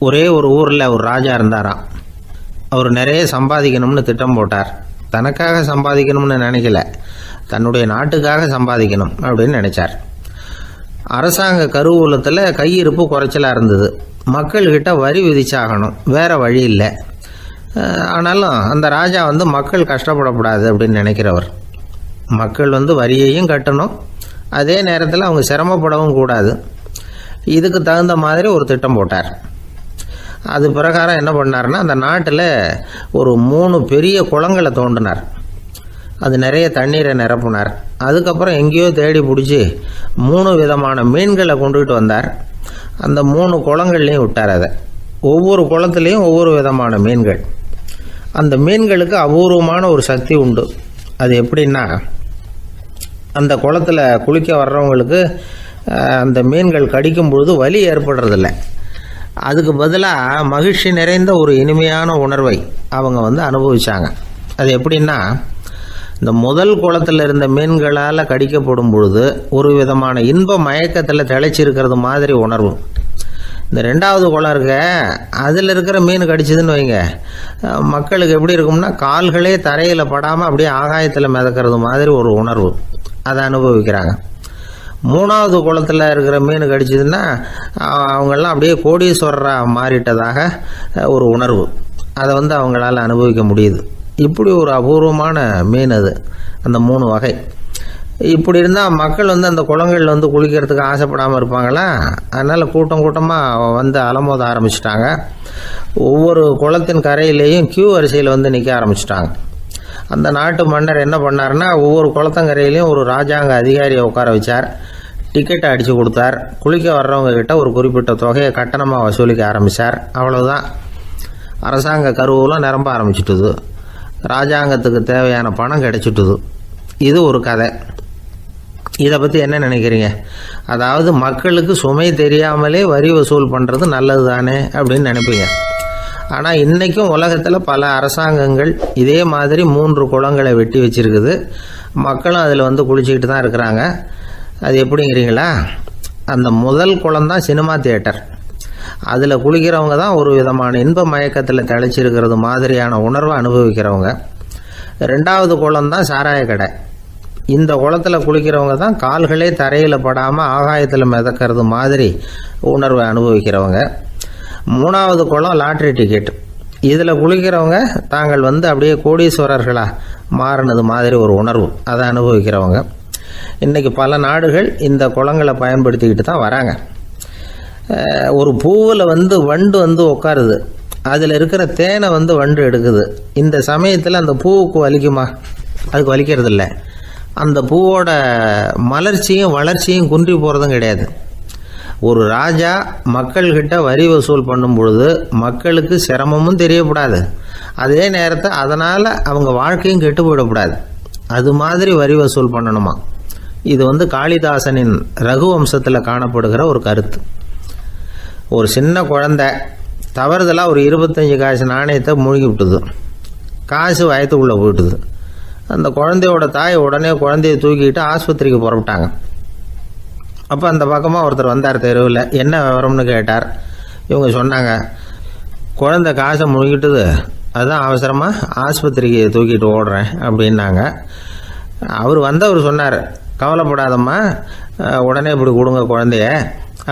ஒரே ஒரு ஊரில் ஒரு ராஜா இருந்தாராம். அவர் நிறைய சம்பாதிக்கணும்னு திட்டம் போட்டார். தனக்காக சம்பாதிக்கணும்னு நினைக்கல, தன்னுடைய நாட்டுக்காக சம்பாதிக்கணும் அப்படின்னு நினைச்சார். அரசாங்க கருவூலத்தில் கையிருப்பு குறைச்சலாக இருந்தது. மக்கள்கிட்ட வரி விதிச்சாகணும், வேற வழி இல்லை. ஆனாலும் அந்த ராஜா மக்கள் கஷ்டப்படக்கூடாது அப்படின்னு நினைக்கிறவர். மக்கள் வரியையும் கட்டணும், அதே நேரத்தில் அவங்க சிரமப்படவும் கூடாது. இதுக்கு தகுந்த மாதிரி ஒரு திட்டம் போட்டார். அது பிரகாரம் என்ன பண்ணார்னா, அந்த நாட்டில் ஒரு 3 பெரிய குளங்களை தோண்டினார். அது நிறைய தண்ணீரை நிரப்புனார். அதுக்கப்புறம் எங்கேயோ தேடி பிடிச்சி 3 விதமான மீன்களை கொண்டுகிட்டு வந்தார். அந்த 3 குளங்கள்லையும் விட்டார். அதை ஒவ்வொரு குளத்துலேயும் ஒவ்வொரு விதமான மீன்கள். அந்த மீன்களுக்கு அபூர்வமான ஒரு சக்தி உண்டு. அது எப்படின்னா, அந்த குளத்தில் குளிக்க வர்றவங்களுக்கு அந்த மீன்கள் கடிக்கும் பொழுது வலி ஏற்படுறதில்ல. அதுக்கு பதிலாக மகிழ்ச்சி நிறைந்த ஒரு இனிமையான உணர்வை அவங்க அனுபவிச்சாங்க. அது எப்படின்னா, இந்த முதல் குளத்தில் இருந்த மீன்களால் கடிக்கப்படும் பொழுது ஒரு விதமான இன்ப மயக்கத்தில் திளைச்சிருக்கிறது மாதிரி உணர்வு. இந்த 2வது குளம் இருக்க, அதில் இருக்கிற மீன் கடிச்சதுன்னு வைங்க, மக்களுக்கு எப்படி இருக்கும்னா, கால்களே தரையில் படாமல் அப்படியே ஆகாயத்தில் மிதக்கிறது மாதிரி ஒரு உணர்வு. அதை அனுபவிக்கிறாங்க. 3வது குளத்தில் இருக்கிற மீன் கடிச்சதுன்னா அவங்கெல்லாம் அப்படியே கோடீஸ்வரராக மாறிட்டதாக ஒரு உணர்வு. அதை அவங்களால அனுபவிக்க முடியுது. இப்படி ஒரு அபூர்வமான மீன் அது, அந்த 3 வகை. இப்படி இருந்தால் மக்கள் அந்த குளங்களில் குளிக்கிறதுக்கு ஆசைப்படாமல் இருப்பாங்களா? அதனால் கூட்டம் கூட்டமாக அலமோத ஆரம்பிச்சிட்டாங்க. ஒவ்வொரு குளத்தின் கரையிலேயும் கியூ வரிசையில் நிற்க ஆரம்பிச்சிட்டாங்க. அந்த நாட்டு மன்னர் என்ன பண்ணார்னா, ஒவ்வொரு குளத்தங்கரையிலையும் ஒரு ராஜாங்க அதிகாரியை உட்கார வச்சார். டிக்கெட்டை அடித்து கொடுத்தார். குளிக்க வர்றவங்க கிட்ட ஒரு குறிப்பிட்ட தொகையை கட்டணமாக வசூலிக்க ஆரம்பித்தார். அவ்வளோதான், அரசாங்க கருவூலம் நிரம்ப ஆரம்பிச்சுட்டுது. ராஜாங்கத்துக்கு தேவையான பணம் கிடைச்சிட்டுது. இது ஒரு கதை. இதை பற்றி என்ன நினைக்கிறீங்க? அதாவது மக்களுக்கு சுமை தெரியாமலே வரி வசூல் பண்ணுறது நல்லது தானே அப்படின்னு நினைப்பீங்க. ஆனால் இன்றைக்கும் உலகத்தில் பல அரசாங்கங்கள் இதே மாதிரி 3 குளங்களை வெட்டி வச்சிருக்குது. மக்களும் அதில் குளிச்சுக்கிட்டு தான் இருக்கிறாங்க. அது எப்படிங்கிறீங்களா? அந்த முதல் குளம் தான் சினிமா தியேட்டர். அதில் குளிக்கிறவங்க தான் ஒரு விதமான இன்ப மயக்கத்தில் திளைச்சிருக்கிறது மாதிரியான உணர்வை அனுபவிக்கிறவங்க. 2வது குளம் தான் சாராய கடை. இந்த குளத்தில் குளிக்கிறவங்க தான் கால்களே தரையில் படாமல் ஆகாயத்தில் மிதக்கிறது மாதிரி உணர்வை அனுபவிக்கிறவங்க. 3வது குளம் லாட்ரி டிக்கெட். இதில் குளிக்கிறவங்க தாங்கள் அப்படியே கோடீஸ்வரர்களாக மாறினது மாதிரி ஒரு உணர்வு, அதை அனுபவிக்கிறவங்க. இன்றைக்கி பல நாடுகள் இந்த குளங்களை பயன்படுத்திக்கிட்டு தான் வராங்க. ஒரு பூவில் வண்டு உட்காருது. அதில் இருக்கிற தேனை வண்டு எடுக்குது. இந்த சமயத்தில் அந்த பூவுக்கு வலிக்குமா? அதுக்கு வலிக்கிறது இல்லை. அந்த பூவோட மலர்ச்சியும் வளர்ச்சியும் குன்றி போகிறதும் கிடையாது. ஒரு ராஜா மக்கள்கிட்ட வரி வசூல் பண்ணும் பொழுது மக்களுக்கு சிரமமும் தெரியக்கூடாது, அதே நேரத்தை அதனால் அவங்க வாழ்க்கையும் கெட்டு போயிடக்கூடாது. அது மாதிரி வரி வசூல் பண்ணணுமா? இது காளிதாசனின் ரகுவம்சத்தில் காணப்படுகிற ஒரு கருத்து. ஒரு சின்ன குழந்தை தவறுதலாக ஒரு 25 காசு நாணயத்தை மூழ்கி விட்டுது. காசு வயத்துக்குள்ளே போயிட்டுது. அந்த குழந்தையோட தாய் உடனே குழந்தைய தூக்கிட்டு ஆஸ்பத்திரிக்கு புறப்பட்டாங்க. அப்போ அந்த பக்கமாக ஒருத்தர் வந்தார் தெருவில். என்ன விவரம்னு கேட்டார். இவங்க சொன்னாங்க, குழந்தை காசை முழுகிட்டுது, அதுதான் அவசரமாக ஆஸ்பத்திரிக்கு தூக்கிட்டு ஓடுறேன் அப்படின்னாங்க. அவர் சொன்னார், கவலைப்படாதம்மா, உடனே இப்படி கொடுங்க குழந்தைய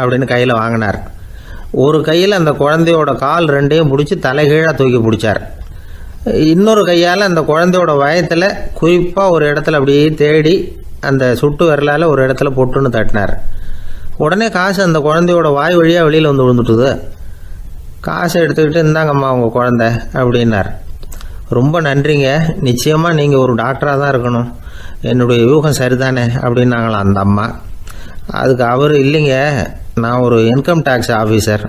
அப்படின்னு கையில் வாங்கினார். ஒரு கையில் அந்த குழந்தையோட கால் 2ஐயும் பிடிச்சி தலைகீழாக தூக்கி பிடிச்சார். இன்னொரு கையால் அந்த குழந்தையோட வயத்தில் குறிப்பாக ஒரு இடத்துல அப்படியே தேடி அந்த சுட்டு விரலால் ஒரு இடத்துல பொட்டுன்னு தட்டினார். உடனே காசு அந்த குழந்தையோட வாய் வழியாக வெளியில் விழுந்துட்டுது. காசை எடுத்துக்கிட்டு, இந்தாங்கம்மா உங்கள் குழந்தை அப்படின்னார். ரொம்ப நன்றிங்க, நிச்சயமாக நீங்கள் ஒரு டாக்டராக தான் இருக்கணும், என்னுடைய யூகம் சரிதானே அப்படின்னாங்களாம் அந்த அம்மா. அதுக்கு அவர், இல்லைங்க, நான் ஒரு இன்கம் டேக்ஸ் ஆஃபீஸர்,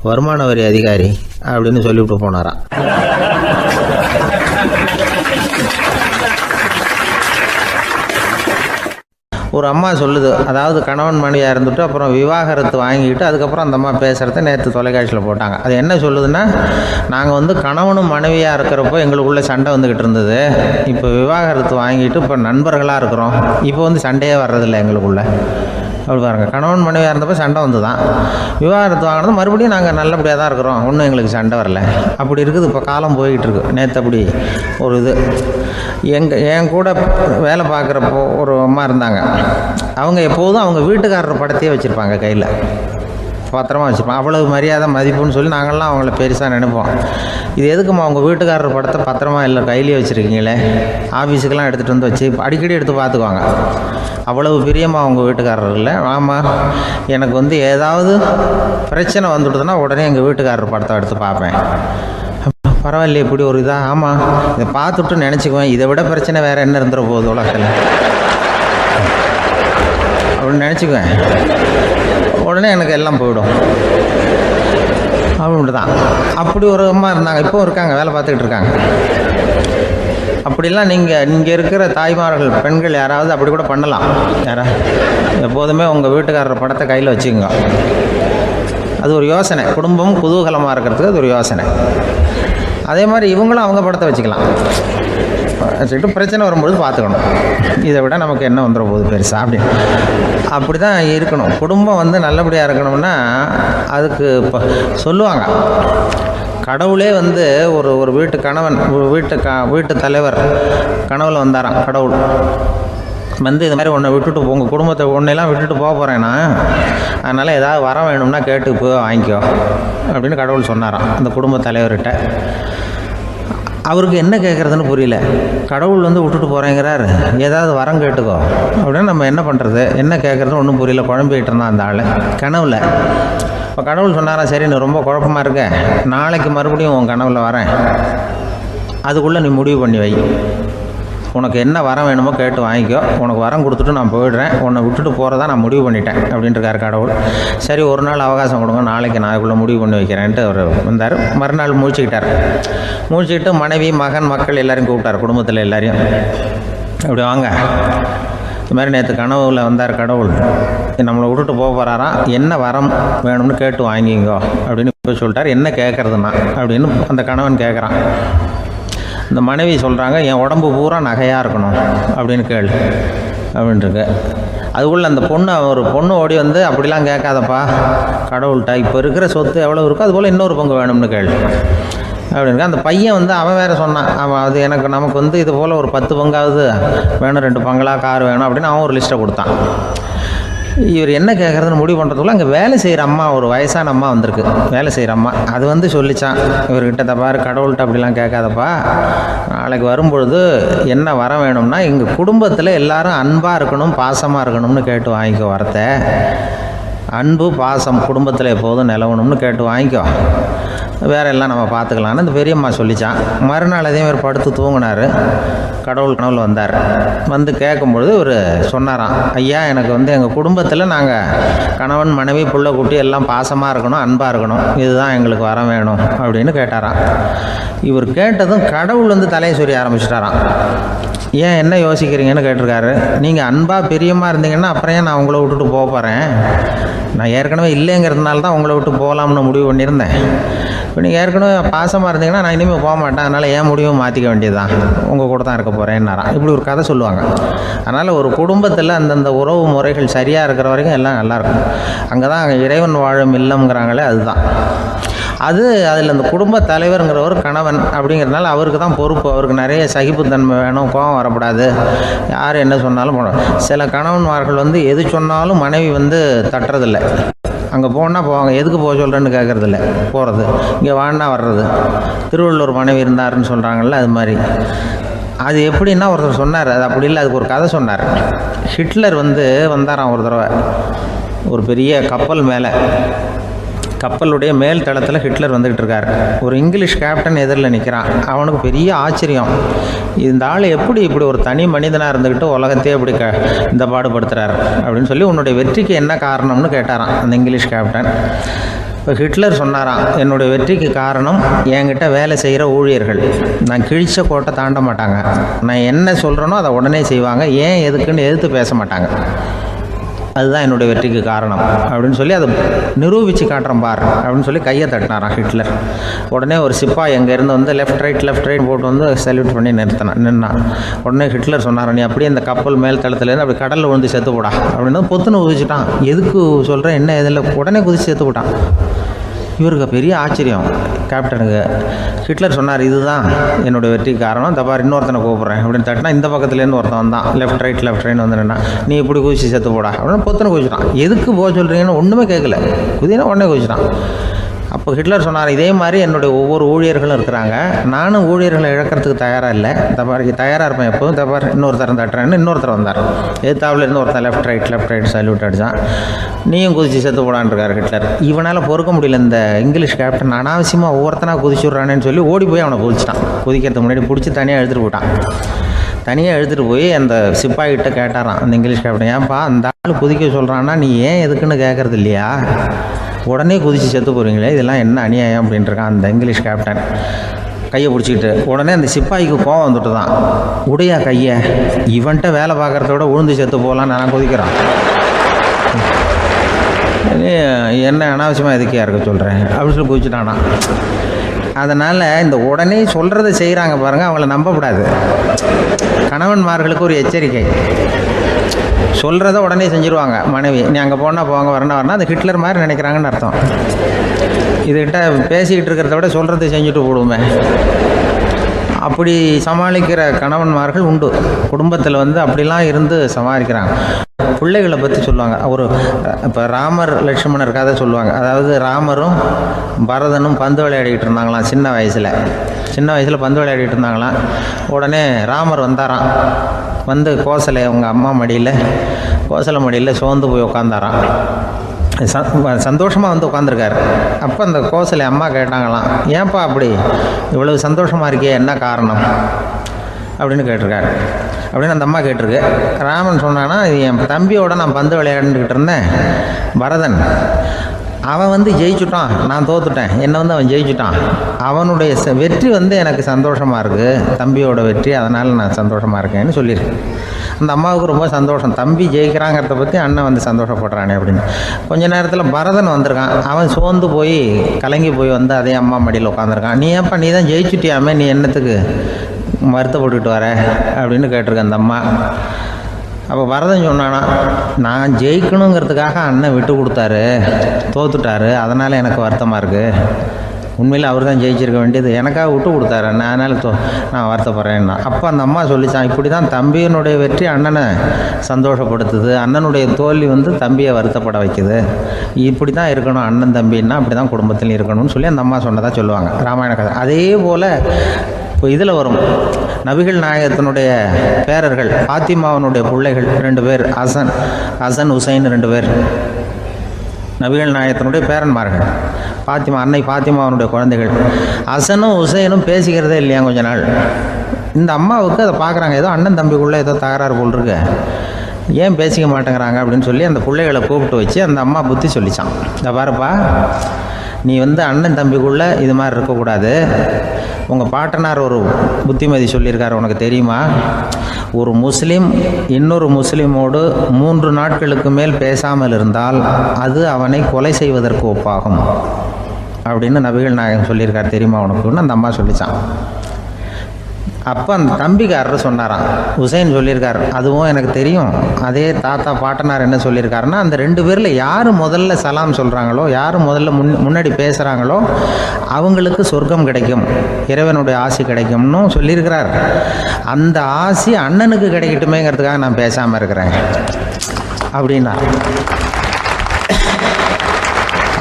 வருமான வரி அதிகாரி அப்படின்னு சொல்லிவிட்டு போனாராம். ஒரு அம்மா சொல்லுது, அதாவது கணவன் மனைவியாக இருந்துட்டு அப்புறம் விவாகரத்து வாங்கிட்டு அதுக்கப்புறம் அந்த அம்மா பேசுகிறத நேற்று தொலைக்காட்சியில் போட்டாங்க. அது என்ன சொல்லுதுன்னா, நாங்கள் கணவனும் மனைவியாக இருக்கிறப்போ எங்களுக்குள்ளே சண்டை வந்துக்கிட்டு இருந்தது, இப்போ விவாகரத்து வாங்கிட்டு இப்போ நண்பர்களாக இருக்கிறோம், இப்போ சண்டையே வர்றதில்லை எங்களுக்குள்ள. அப்படி பாருங்கள், கணவன் மனைவியாக இருந்தப்போ சண்டை வந்து தான் விவாகரத்து வாங்கினது மறுபடியும் நாங்கள் நல்லபடியாக தான் இருக்கிறோம், ஒன்றும் எங்களுக்கு சண்டை வரல. அப்படி இருக்குது இப்போ காலம் போய்கிட்டு இருக்கு. நேற்று அப்படி ஒரு இது என் கூட வேலை பார்க்குறப்போ ஒரு அம்மா இருந்தாங்க. அவங்க எப்போதும் அவங்க வீட்டுக்காரர் படத்தையே வச்சுருப்பாங்க, கையில் பத்திரமா வச்சுருப்பாங்க. அவ்வளவு மரியாதை மதிப்புன்னு சொல்லி நாங்கள்லாம் அவங்கள பெருசாக நினைப்போம். இது எதுக்குமா அவங்க வீட்டுக்காரர் படத்தை பத்திரமா இல்லை கையிலே வச்சுருக்கீங்களே, ஆஃபீஸுக்கெல்லாம் எடுத்துகிட்டு வந்து வச்சு அடிக்கடி எடுத்து பார்த்துக்குவாங்க. அவ்வளவு பிரியமாக அவங்க வீட்டுக்காரர் இல்லை. ஆமாம், எனக்கு வந்து ஏதாவது பிரச்சனை வந்துவிடுதுன்னா உடனே எங்கள் வீட்டுக்காரர் படத்தை எடுத்து பார்ப்பேன். பரவாயில்லையே இப்படி ஒரு இதாக. ஆமாம், இதை பார்த்துட்டு நினச்சிக்குவேன், இதை விட பிரச்சனை வேறு என்ன இருந்துட போகுது உலகத்தில் அப்படின்னு நினச்சிக்குவேன். உடனே எனக்கு எல்லாம் போயிடும் அப்படின்ட்டு தான். அப்படி ஒரு அம்மா இருந்தாங்க, இப்போவும் இருக்காங்க, வேலை பார்த்துக்கிட்டு இருக்காங்க. அப்படிலாம் நீங்கள் இங்கே இருக்கிற தாய்மார்கள் பெண்கள் யாராவது அப்படி கூட பண்ணலாம். எப்போதுமே உங்கள் வீட்டுக்காரர் படத்தை கையில் வச்சுக்கோங்க. அது ஒரு யோசனை, குடும்பம் குதூகலமாக இருக்கிறதுக்கு அது ஒரு யோசனை. அதே மாதிரி இவங்களும் அவங்க படத்தை வச்சுக்கலாம், வச்சுக்கிட்டு பிரச்சனை வரும்பொழுது பார்த்துக்கணும். இதை விட நமக்கு என்ன வந்துட போகுது பெருசா அப்படின்னு. அப்படி தான் இருக்கணும். குடும்பம் வந்து நல்லபடியாக இருக்கணும்னா அதுக்கு இப்போ சொல்லுவாங்க, கடவுளே வந்து ஒரு வீட்டு கணவன் வீட்டு தலைவர் கனவுல வந்தாராம். கடவுள் வந்து இது மாதிரி உன்னை விட்டுட்டு உங்கள் குடும்பத்தை உன்னையெல்லாம் விட்டுட்டு போக போகிறேன்னா, அதனால் ஏதாவது வர வேணும்னா கேட்டு போய் வாங்கிக்கோ அப்படின்னு கடவுள் சொன்னாராம் அந்த குடும்ப தலைவர்கிட்ட. அவருக்கு என்ன கேட்குறதுன்னு புரியல. கடவுள் வந்து விட்டுட்டு போகிறேங்கிறார், ஏதாவது வரம் கேட்டுக்கோ அப்படின்னு நம்ம என்ன பண்ணுறது, என்ன கேட்குறதுன்னு ஒன்றும் புரியல. குழம்பிக்கிட்டு இருந்தான் அந்த ஆள் கனவுல. இப்போ கடவுள் சொன்னாரா, சரி நீ ரொம்ப குழப்பமாக இருக்க, நாளைக்கு மறுபடியும் உன் கனவுல வரேன், அதுக்குள்ளே நீ முடிவு பண்ணி வை, உனக்கு என்ன வரம் வேணுமோ கேட்டு வாங்கிக்கோ, உனக்கு வரம் கொடுத்துட்டு நான் போயிடுறேன், உன்னை விட்டுட்டு போகிறதா நான் முடிவு பண்ணிட்டேன் அப்படின்ட்டுருக்கார் கடவுள். சரி ஒரு நாள் அவகாசம் கொடுங்க, நாளைக்கு நான் அதுக்குள்ளே முடிவு பண்ணி வைக்கிறேன்ட்டு அவர் வந்தார். மறுநாள் முழிச்சுக்கிட்டு மனைவி மகன் மக்கள் எல்லோரையும் கூப்பிட்டார், குடும்பத்தில் எல்லாரையும். அப்படி வாங்க, இது மாதிரி நேற்று கனவுல வந்தார் கடவுள், நம்மளை விட்டுட்டு போக போகிறாராம், என்ன வரம் வேணும்னு கேட்டு வாங்கிங்கோ அப்படின்னு போய் சொல்லிட்டார். என்ன கேட்குறதுன்னா அப்படின்னு அந்த கணவன் கேட்குறான். இந்த மனைவி சொல்கிறாங்க, என் உடம்பு பூரா நகையாக இருக்கணும் அப்படின்னு கேள் அப்படின்ட்டுருக்கு. அதுக்குள்ளே அந்த ஒரு பொண்ணு ஓடி வந்து, அப்படிலாம் கேட்காதப்பா கடவுள்கிட்ட, இப்போ இருக்கிற சொத்து எவ்வளோ இருக்கோ அதுபோல் இன்னொரு பங்கு வேணும்னு கேள் அப்படின்னு. அந்த பையன் வந்து அவன் வேறு சொன்னான், அவன் அது நமக்கு வந்து இது போல் ஒரு 10 பங்காவது வேணும், 2 பங்களா கார் வேணும் அப்படின்னு அவன் ஒரு லிஸ்ட்டை கொடுத்தான். இவர் என்ன கேட்குறதுன்னு முடிவு பண்ணுறதுக்குள்ள அங்கே வேலை செய்கிற அம்மா, ஒரு வயசான அம்மா வந்திருக்கு, வேலை செய்கிற அம்மா. அது வந்து சொல்லிச்சான் இவர்கிட்ட, தப்பாரு கடவுள்கிட்ட அப்படிலாம் கேட்காதப்பா, நாளைக்கு வரும்பொழுது என்ன வர வேணும்னா எங்கள் குடும்பத்தில் எல்லாரும் அன்பாக இருக்கணும் பாசமாக இருக்கணும்னு கேட்டு வாங்கிக்கோ வரத்தை. அன்பு பாசம் குடும்பத்தில் எப்போதும் நிலவணும்னு கேட்டு வாங்கிக்கோ, வேற எல்லாம் நம்ம பார்த்துக்கலான்னு அந்த பெரியம்மா சொல்லிச்சான். மறுநாள் அதே மாதிரி படுத்து தூங்கினார். கடவுள் கனவுல வந்தார். வந்து கேட்கும்பொழுது இவர் சொன்னாராம், ஐயா எனக்கு வந்து எங்கள் குடும்பத்தில் நாங்கள் கணவன் மனைவி புள்ள குட்டி எல்லாம் பாசமாக இருக்கணும் அன்பாக இருக்கணும், இதுதான் எங்களுக்கு வர வேணும் அப்படின்னு கேட்டாராம். இவர் கேட்டதும் கடவுள் வந்து தலையை சொரிய ஆரம்பிச்சிட்டாராம். ஏன் என்ன யோசிக்கிறீங்கன்னு கேட்டிருக்காரு. நீங்கள் அன்பாக பிரியமாக இருந்தீங்கன்னா அப்புறம் ஏன் நான் உங்களை விட்டுட்டு போக போகிறேன், நான் ஏற்கனவே இல்லைங்கிறதுனால தான் உங்களை விட்டு போகலாம்னு முடிவு பண்ணியிருந்தேன். இப்போ நீங்கள் ஏற்கனவே பாசமாக இருந்தீங்கன்னா நான் இனிமேல் போக மாட்டேன், அதனால் ஏன் முடிவும் மாற்றிக்க வேண்டியது தான், உங்கள் கூட தான் இருக்க போகிறேன்னாராம். இப்படி ஒரு கதை சொல்லுவாங்க. அதனால் ஒரு குடும்பத்தில் அந்தந்த உறவு முறைகள் சரியாக இருக்கிற வரைக்கும் எல்லாம் நல்லாயிருக்கும். அங்கே தான் இறைவன் வாழும் இல்லம்ங்கிறாங்களே, அதுதான் அது. அதில் அந்த குடும்ப தலைவருங்கிறவர் கணவன் அப்படிங்கிறதுனால அவருக்கு தான் பொறுப்பு. அவருக்கு நிறைய சகிப்புத்தன்மை வேணும், கோபம் வரக்கூடாது, யார் என்ன சொன்னாலும் போகணும். சில கணவன்மார்கள் வந்து எது சொன்னாலும் மனைவி வந்து தட்டுறதில்லை. அங்கே போனால் போவாங்க, எதுக்கு போக சொல்கிறேன்னு கேட்குறதில்ல, போகிறது. இங்கே வான்னா வர்றது. திருவள்ளுவர் மனைவி இருந்தாருன்னு சொல்கிறாங்கல்ல, அது மாதிரி. அது எப்படின்னா ஒருத்தர் சொன்னார், அது அப்படி இல்லை, அதுக்கு ஒரு கதை சொன்னார். ஹிட்லர் வந்து வந்தாராம் ஒரு தடவை, ஒரு பெரிய கப்பல் மேலே, கப்பலுடைய மேல் தளத்தில் ஹிட்லர் வந்துக்கிட்டு இருக்கார். ஒரு இங்கிலீஷ் கேப்டன் எதிரில் நிற்கிறான். அவனுக்கு பெரிய ஆச்சரியம், இந்த ஆள் எப்படி இப்படி ஒரு தனி மனிதனாக இருந்துக்கிட்டு உலகத்தையே இப்படி இந்த பாடுபடுத்துகிறார் அப்படின்னு சொல்லி, உன்னுடைய வெற்றிக்கு என்ன காரணம்னு கேட்டாரான் அந்த இங்கிலீஷ் கேப்டன். இப்போ ஹிட்லர் சொன்னாராம், என்னுடைய வெற்றிக்கு காரணம் என்கிட்ட வேலை செய்கிற ஊழியர்கள். நான் கிழிச்ச கோட்டை தாண்ட மாட்டாங்க, நான் என்ன சொல்கிறேனோ அதை உடனே செய்வாங்க, ஏன் எதுக்குன்னு எதிர்த்து பேச மாட்டாங்க. அதுதான் என்னுடைய வெற்றிக்கு காரணம் அப்படின்னு சொல்லி அதை நிரூபித்து காட்டுறேன் பார் அப்படின்னு சொல்லி கையை தட்டினாரான் ஹிட்லர். உடனே ஒரு சிப்பாய் எங்கேருந்து வந்து லெஃப்ட் ரைட் போட்டு வந்து சல்யூட் பண்ணி நின்னான். உடனே ஹிட்லர் சொன்னார், நீ அப்படியே இந்த கப்பல் மேல் தளத்துலேருந்து அப்படி கடலில் விழுந்து செத்து போடா அப்படின்னு பொத்துன்னு குதிச்சுட்டான். எதுக்கு சொல்கிறேன் என்ன இதில், உடனே குதிச்சு செத்து போட்டான். இவருக்கு பெரிய ஆச்சரியம் கேப்டனுக்கு. ஹிட்லர் சொன்னார், இதுதான் என்னுடைய வெற்றி காரணம், தப்பார் இன்னொருத்தனை கூப்பிட்றேன் அப்படின்னு தட்டினா இந்த பக்கத்துலேருந்து ஒருத்தன் வந்தான். லெஃப்ட் ரைட் வந்து நின்னா, நீ இப்படி குதிச்சு செத்து போடா அப்படின்னு பொத்துன்னு குதிச்சிட்டான். எதுக்கு போக சொல்கிறீங்கன்னு ஒன்றுமே கேட்கல, குதினா உடனே குதிச்சிட்டான். அப்போ ஹிட்லர் சொன்னார், இதே மாதிரி என்னுடைய ஒவ்வொரு ஊழியர்களும் இருக்கிறாங்க, நானும் ஊழியர்களை இழக்கிறதுக்கு தயாராக இல்லை, தப்பாருக்கு தயாராக இருப்பேன் எப்போதும், தப்பார் இன்னொருத்தரம் தட்டுறேன்னு இன்னொருத்தர் வந்தார். எதிர்த்தாவில் இருந்து ஒருத்தர் லெஃப்ட் ரைட் சல்யூட் அடித்தான். நீயும் குதிச்சு செத்து போடான்னு இருக்கார் ஹிட்லர். இவனால் பொறுக்க முடியல, இந்த இங்கிலீஷ் கேப்டன் அனாவசியமாக ஒவ்வொருத்தனாக குதிச்சுட்றானேன்னு சொல்லி ஓடி போய் அவனை குதிச்சிட்டான். குதிக்கிறதுக்கு முன்னாடி பிடிச்சி தனியாக எழுதிட்டு போட்டான். தனியாக எழுதிட்டு போய் அந்த சிப்பாய்கிட்ட கேட்டாரான் அந்த இங்கிலீஷ் கேப்டன், ஏன்ப்பா அந்த ஆள் குதிக்க சொல்கிறான்னா நீ ஏன் எதுக்குன்னு கேட்குறது இல்லையா, உடனே குதித்து செத்து போகிறீங்களே, இதெல்லாம் என்ன அநியாயம் அப்படின்ட்டுருக்கான் அந்த இங்கிலீஷ் கேப்டன் கையை பிடிச்சிக்கிட்டு. உடனே அந்த சிப்பாய்க்கு கோவம் வந்துட்டு தான், உடையா கையை, இவன்ட்ட வேலை பார்க்குறத விட உழுந்து செத்து போகலான்னு நான் குதிக்கிறான், என்ன அனாவசியமாக எதுக்கியா இருக்க சொல்கிறேன் அப்படின்னு சொல்லி குதிச்சுட்டானா. அதனால் இந்த உடனே சொல்கிறத செய்கிறாங்க பாருங்கள், அவங்கள நம்பக்கூடாது. கணவன்மார்களுக்கு ஒரு எச்சரிக்கை, சொல்கிறத உடனே செஞ்சுருவாங்க மனைவி, நீ அங்கே போனால் போங்க வரணும் அது ஹிட்லர் மாதிரி நினைக்கிறாங்கன்னு அர்த்தம். இதுகிட்ட பேசிக்கிட்டு இருக்கிறத விட சொல்கிறத செஞ்சுட்டு போடுவோமே, அப்படி சமாளிக்கிற கணவன்மார்கள் உண்டு. குடும்பத்தில் வந்து அப்படிலாம் இருந்து சமாளிக்கிறாங்க. பிள்ளைகளை பற்றி சொல்லுவாங்க. இப்போ ராமர் லட்சுமணர் கதை சொல்லுவாங்க. அதாவது ராமரும் பரதனும் பந்து விளையாடிக்கிட்டு இருந்தாங்களாம் சின்ன வயசில் பந்து விளையாடிட்டு இருந்தாங்களாம். உடனே ராமர் வந்தாராம், வந்து கோசலை அவங்க அம்மா கோசலை மடியில் சோர்ந்து போய் உட்காந்தாராம். சந்தோஷமாக வந்து உட்காந்துருக்காரு. அப்போ அந்த கோசலை அம்மா கேட்டாங்களாம், ஏன்ப்பா அப்படி இவ்வளவு சந்தோஷமாக இருக்கே, என்ன காரணம் அப்படின்னு கேட்டிருக்காரு. அப்படின்னு அந்த அம்மா கேட்டிருக்கு. ராமன் சொன்னான்னா, இது என் தம்பியோட நான் பந்து விளையாண்டுக்கிட்டு இருந்தேன், பரதன் அவன் வந்து ஜெயிச்சுட்டான், நான் தோத்துட்டேன், என்னை வந்து அவன் ஜெயிச்சுட்டான், அவனுடைய வெற்றி வந்து எனக்கு சந்தோஷமாக இருக்குது, தம்பியோட வெற்றி, அதனால் நான் சந்தோஷமாக இருக்கேன்னு சொல்லியிருக்கேன். அந்த அம்மாவுக்கு ரொம்ப சந்தோஷம், தம்பி ஜெயிக்கிறாங்கிறத பற்றி அண்ணன் வந்து சந்தோஷப்படுறானே அப்படின்னு. கொஞ்ச நேரத்தில் பரதன் வந்திருக்கான். அவன் சோர்ந்து போய் கலங்கி போய் வந்து அதே அம்மா மடியில் உட்காந்துருக்கான். நீ தான் ஜெயிச்சுட்டியாமே, நீ என்னத்துக்கு வருத்தப்பட்டுக்கிட்டு வர அப்படின்னு கேட்டிருக்க அந்த அம்மா. அப்போ பரதன் சொன்னானா, நான் ஜெயிக்கணுங்கிறதுக்காக அண்ணன் விட்டு கொடுத்தாரு, தோத்துட்டாரு, அதனால் எனக்கு வருத்தமாக இருக்குது, உண்மையில் அவர் தான் ஜெயிச்சிருக்க வேண்டியது, எனக்காக விட்டு கொடுத்தாரு அண்ணன், அதனால் நான் வருத்தப்படுறேன்னா. அப்போ அந்த அம்மா சொல்லிச்சான், இப்படி தான் தம்பியினுடைய வெற்றி அண்ணனை சந்தோஷப்படுத்துது, அண்ணனுடைய தோல்வி வந்து தம்பியை வருத்தப்பட வைக்குது, இப்படி தான் இருக்கணும் அண்ணன் தம்பின்னா, அப்படி தான் குடும்பத்தில் இருக்கணும்னு சொல்லி அந்த அம்மா சொன்னதாக சொல்லுவாங்க ராமாயண கதை. அதே போல் இப்போ இதில் வரும், நபிகள் நாயகத்தினுடைய பேரர்கள் பாத்திமாவனுடைய பிள்ளைகள் 2 பேர், ஹசன் ஹுசைன் 2 பேர் நபிகள் நாயகத்தினுடைய பேரன்மார்கள். அன்னை பாத்திமாவனுடைய குழந்தைகள். ஹசனும் ஹுசைனும் பேசிக்கிறதே இல்லையா கொஞ்ச நாள். இந்த அம்மாவுக்கு அதை பார்க்குறாங்க, ஏதோ அண்ணன் தம்பிக்குள்ளே ஏதோ தகராறு போல் இருக்கு, ஏன் பேசிக்க மாட்டேங்கிறாங்க அப்படின்னு சொல்லி அந்த பிள்ளைகளை கூப்பிட்டு வச்சு அந்த அம்மா புத்தி சொல்லிச்சான். இந்த பாருப்பா, நீ வந்து அண்ணன் தம்பிக்குள்ளே இது மாதிரி இருக்கக்கூடாது, உங்கள் பாட்டனார் ஒரு புத்திமதி சொல்லியிருக்காரு, உனக்கு தெரியுமா, ஒரு முஸ்லீம் இன்னொரு முஸ்லீமோடு 3 நாட்களுக்கு மேல் பேசாமல் இருந்தால் அது அவனை கொலை செய்வதற்கு ஒப்பாகும் அப்படின்னு நபிகள் நாயகம் சொல்லியிருக்கார், தெரியுமா உனக்குன்னு அந்த அம்மா சொல்லிச்சான். அப்போ அந்த தம்பிக்காரர் சொன்னாராம், ஹுசைன் சொல்லியிருக்கார், அதுவும் எனக்கு தெரியும், அதே தாத்தா பாட்டனார் என்ன சொல்லியிருக்காருன்னா, அந்த 2 பேரில் யார் முதல்ல சலாம் சொல்கிறாங்களோ, யார் முதல்ல முன்னாடி பேசுகிறாங்களோ அவங்களுக்கு சொர்க்கம் கிடைக்கும், இறைவனுடைய ஆசி கிடைக்கும்னு சொல்லியிருக்கிறார். அந்த ஆசி அண்ணனுக்கு கிடைக்கட்டுமேங்கிறதுக்காக நான் பேசாமல் இருக்கிறேன் அப்படின்னா.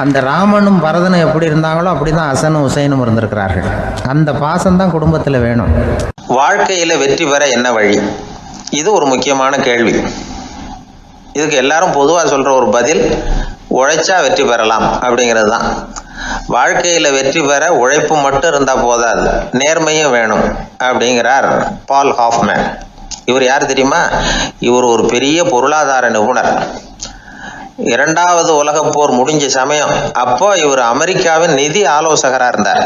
அந்த ராமனும் பரதனும் எப்படி இருந்தாங்களோ அப்படி தான் ஹசனும் ஹுசைனும் இருந்திருக்கிறார்கள். அந்த பாசம்தான் குடும்பத்தில் வேணும். வாழ்க்கையில் வெற்றி பெற என்ன வழி? இது ஒரு முக்கியமான கேள்வி. இதுக்கு எல்லாரும் பொதுவாக சொல்கிற ஒரு பதில், உழைச்சா வெற்றி பெறலாம் அப்படிங்கிறது தான். வாழ்க்கையில் வெற்றி பெற உழைப்பு மட்டும் இருந்தால் போதாது, நேர்மையும் வேணும் அப்படிங்கிறார் பால் ஹாஃப்மேன். இவர் யார் தெரியுமா? இவர் ஒரு பெரிய பொருளாதார நிபுணர். 2வது உலகப் போர் முடிஞ்ச சமயம் அப்போ இவர் அமெரிக்காவின் நிதி ஆலோசகராக இருந்தார்.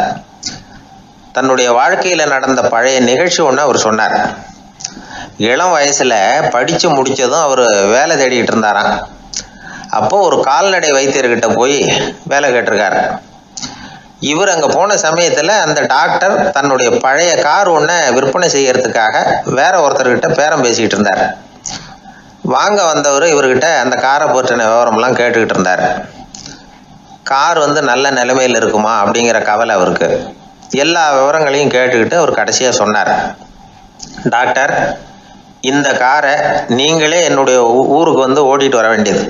தன்னுடைய வாழ்க்கையில் நடந்த பழைய நிகழ்ச்சி ஒன்று அவர் சொன்னார். இளம் வயசில் படித்து முடித்ததும் அவர் வேலை தேடிக்கிட்டு இருந்தாராம். அப்போ ஒரு கால்நடை வைத்தியர்கிட்ட போய் வேலை கேட்டிருக்காரு. இவர் அங்கே போன சமயத்தில் அந்த டாக்டர் தன்னுடைய பழைய கார் ஒன்றை விற்பனை செய்யறதுக்காக வேற ஒருத்தர்கிட்ட பேரம் பேசிக்கிட்டு இருந்தார். வாங்க வந்தவர் இவர்கிட்ட அந்த காரை பற்றின விவரம்லாம் கேட்டுக்கிட்டு இருந்தார். கார் நல்ல நிலைமையில் இருக்குமா அப்படிங்கிற கவலை அவருக்கு. எல்லா விவரங்களையும் கேட்டுக்கிட்டு அவர் கடைசியாக சொன்னார், டாக்டர், இந்த காரை நீங்களே என்னுடைய ஊருக்கு ஓட்டிட்டு வர வேண்டியது.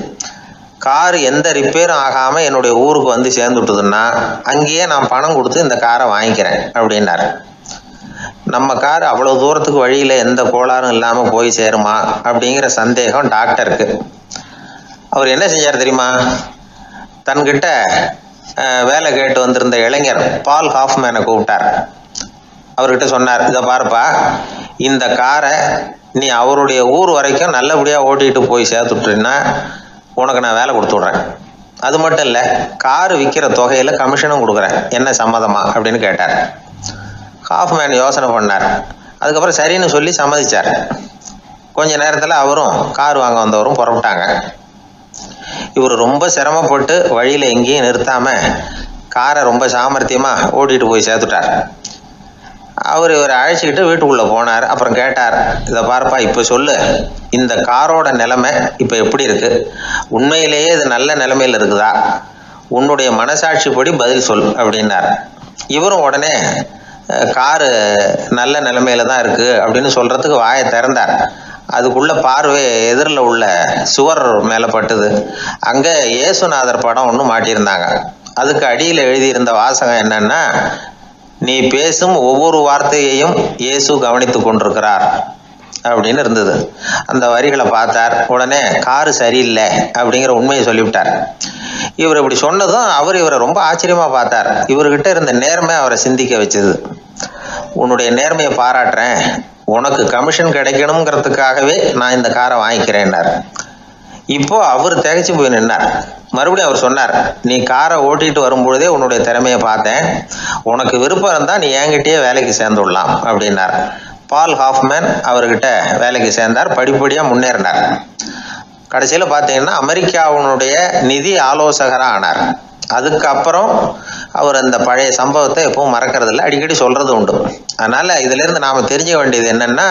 காரு எந்த ரிப்பேரும் ஆகாமல் என்னுடைய ஊருக்கு சேர்ந்துட்டுதுன்னா அங்கேயே நான் பணம் கொடுத்து இந்த காரை வாங்கிக்கிறேன் அப்படின்னாரு. நம்ம கார் அவ்வளோ தூரத்துக்கு வழியில் எந்த கோளாறும் இல்லாமல் போய் சேருமா அப்படிங்கிற சந்தேகம் டாக்டருக்கு. அவர் என்ன செஞ்சார் தெரியுமா? தன்கிட்ட வேலை கேட்டு வந்திருந்த இளைஞர் பால் ஹாஃப்மேனை கூப்பிட்டார். அவர்கிட்ட சொன்னார், இதை பாருப்பா, இந்த காரை நீ அவருடைய ஊர் வரைக்கும் நல்லபடியாக ஓட்டிகிட்டு போய் சேர்த்துட்டீங்கன்னா உனக்கு நான் வேலை கொடுத்து விட்றேன். அது மட்டும் இல்லை, காரு விற்கிற தொகையில் கமிஷனும் கொடுக்குறேன், என்ன சம்மதமா அப்படின்னு கேட்டார். ஹாஃப்மேன் யோசனை பண்ணார். அதுக்கப்புறம் சரின்னு சொல்லி சம்மதிச்சார். கொஞ்ச நேரத்தில் அவரும் கார் வாங்க வந்தவரும் புறப்பட்டாங்க. இவர் ரொம்ப சிரமப்பட்டு வழியில் எங்கேயும் நிறுத்தாமல் காரை ரொம்ப சாமர்த்தியமாக ஓட்டிகிட்டு போய் சேர்த்துட்டார். இவரை அழைச்சிக்கிட்டு வீட்டுக்குள்ளே போனார். அப்புறம் கேட்டார், இதை பார்ப்பா, இப்போ சொல்லு, இந்த காரோட நிலைமை இப்போ எப்படி இருக்குது? உண்மையிலேயே இது நல்ல நிலைமையில் இருக்குதா? உன்னுடைய மனசாட்சிப்படி பதில் சொல் அப்படின்னார். இவரும் உடனே காரு நல்ல நிலைமையில தான் இருக்குது அப்படின்னு சொல்கிறதுக்கு வாயை திறந்தார். அதுக்குள்ள பார்வை எதிரில் உள்ள சுவர் மேலே பட்டுது. அங்கே இயேசுநாதர் படம் ஒன்று மாட்டியிருந்தாங்க. அதுக்கு அடியில் எழுதியிருந்த வாசகம் என்னன்னா, நீ பேசும் ஒவ்வொரு வார்த்தையையும் இயேசு கவனித்து கொண்டிருக்கிறார் அப்படின்னு இருந்தது. அந்த வரிகளை பார்த்தார். உடனே காரு சரியில்லை அப்படிங்கிற உண்மையை சொல்லிவிட்டார். இவர் இப்படி சொன்னதும் இவரை ரொம்ப ஆச்சரியமா பார்த்தார். இவர்கிட்ட இருந்த நேர்மை அவரை சிந்திக்க வச்சது. உன்னுடைய நேர்மையை பாராட்டுறேன், உனக்கு கமிஷன் கிடைக்கணுங்கிறதுக்காகவே நான் இந்த காரை வாங்கிக்கிறேன்னார். இப்போ அவர் திகைச்சு போய் நின்னார். மறுபடியும் அவர் சொன்னார், நீ காரை ஓட்டிட்டு வரும்பொழுதே உன்னுடைய திறமையை பார்த்தேன், உனக்கு விருப்பம் இருந்தால் நீ என்கிட்டயே வேலைக்கு சேர்ந்துடலாம் அப்படின்னார். பால் ஹாஃப்மேன் அவர்கிட்ட வேலைக்கு சேர்ந்தார். படிப்படியாக முன்னேறினார். கடைசியில் பார்த்தீங்கன்னா அமெரிக்காவினுடைய நிதி ஆலோசகராக ஆனார். அதுக்கப்புறம் அவர் அந்த பழைய சம்பவத்தை எப்பவும் மறக்கறதில்லை, அடிக்கடி சொல்கிறது உண்டு. அதனால் இதிலேருந்து நாம் தெரிஞ்ச வேண்டியது என்னென்னா,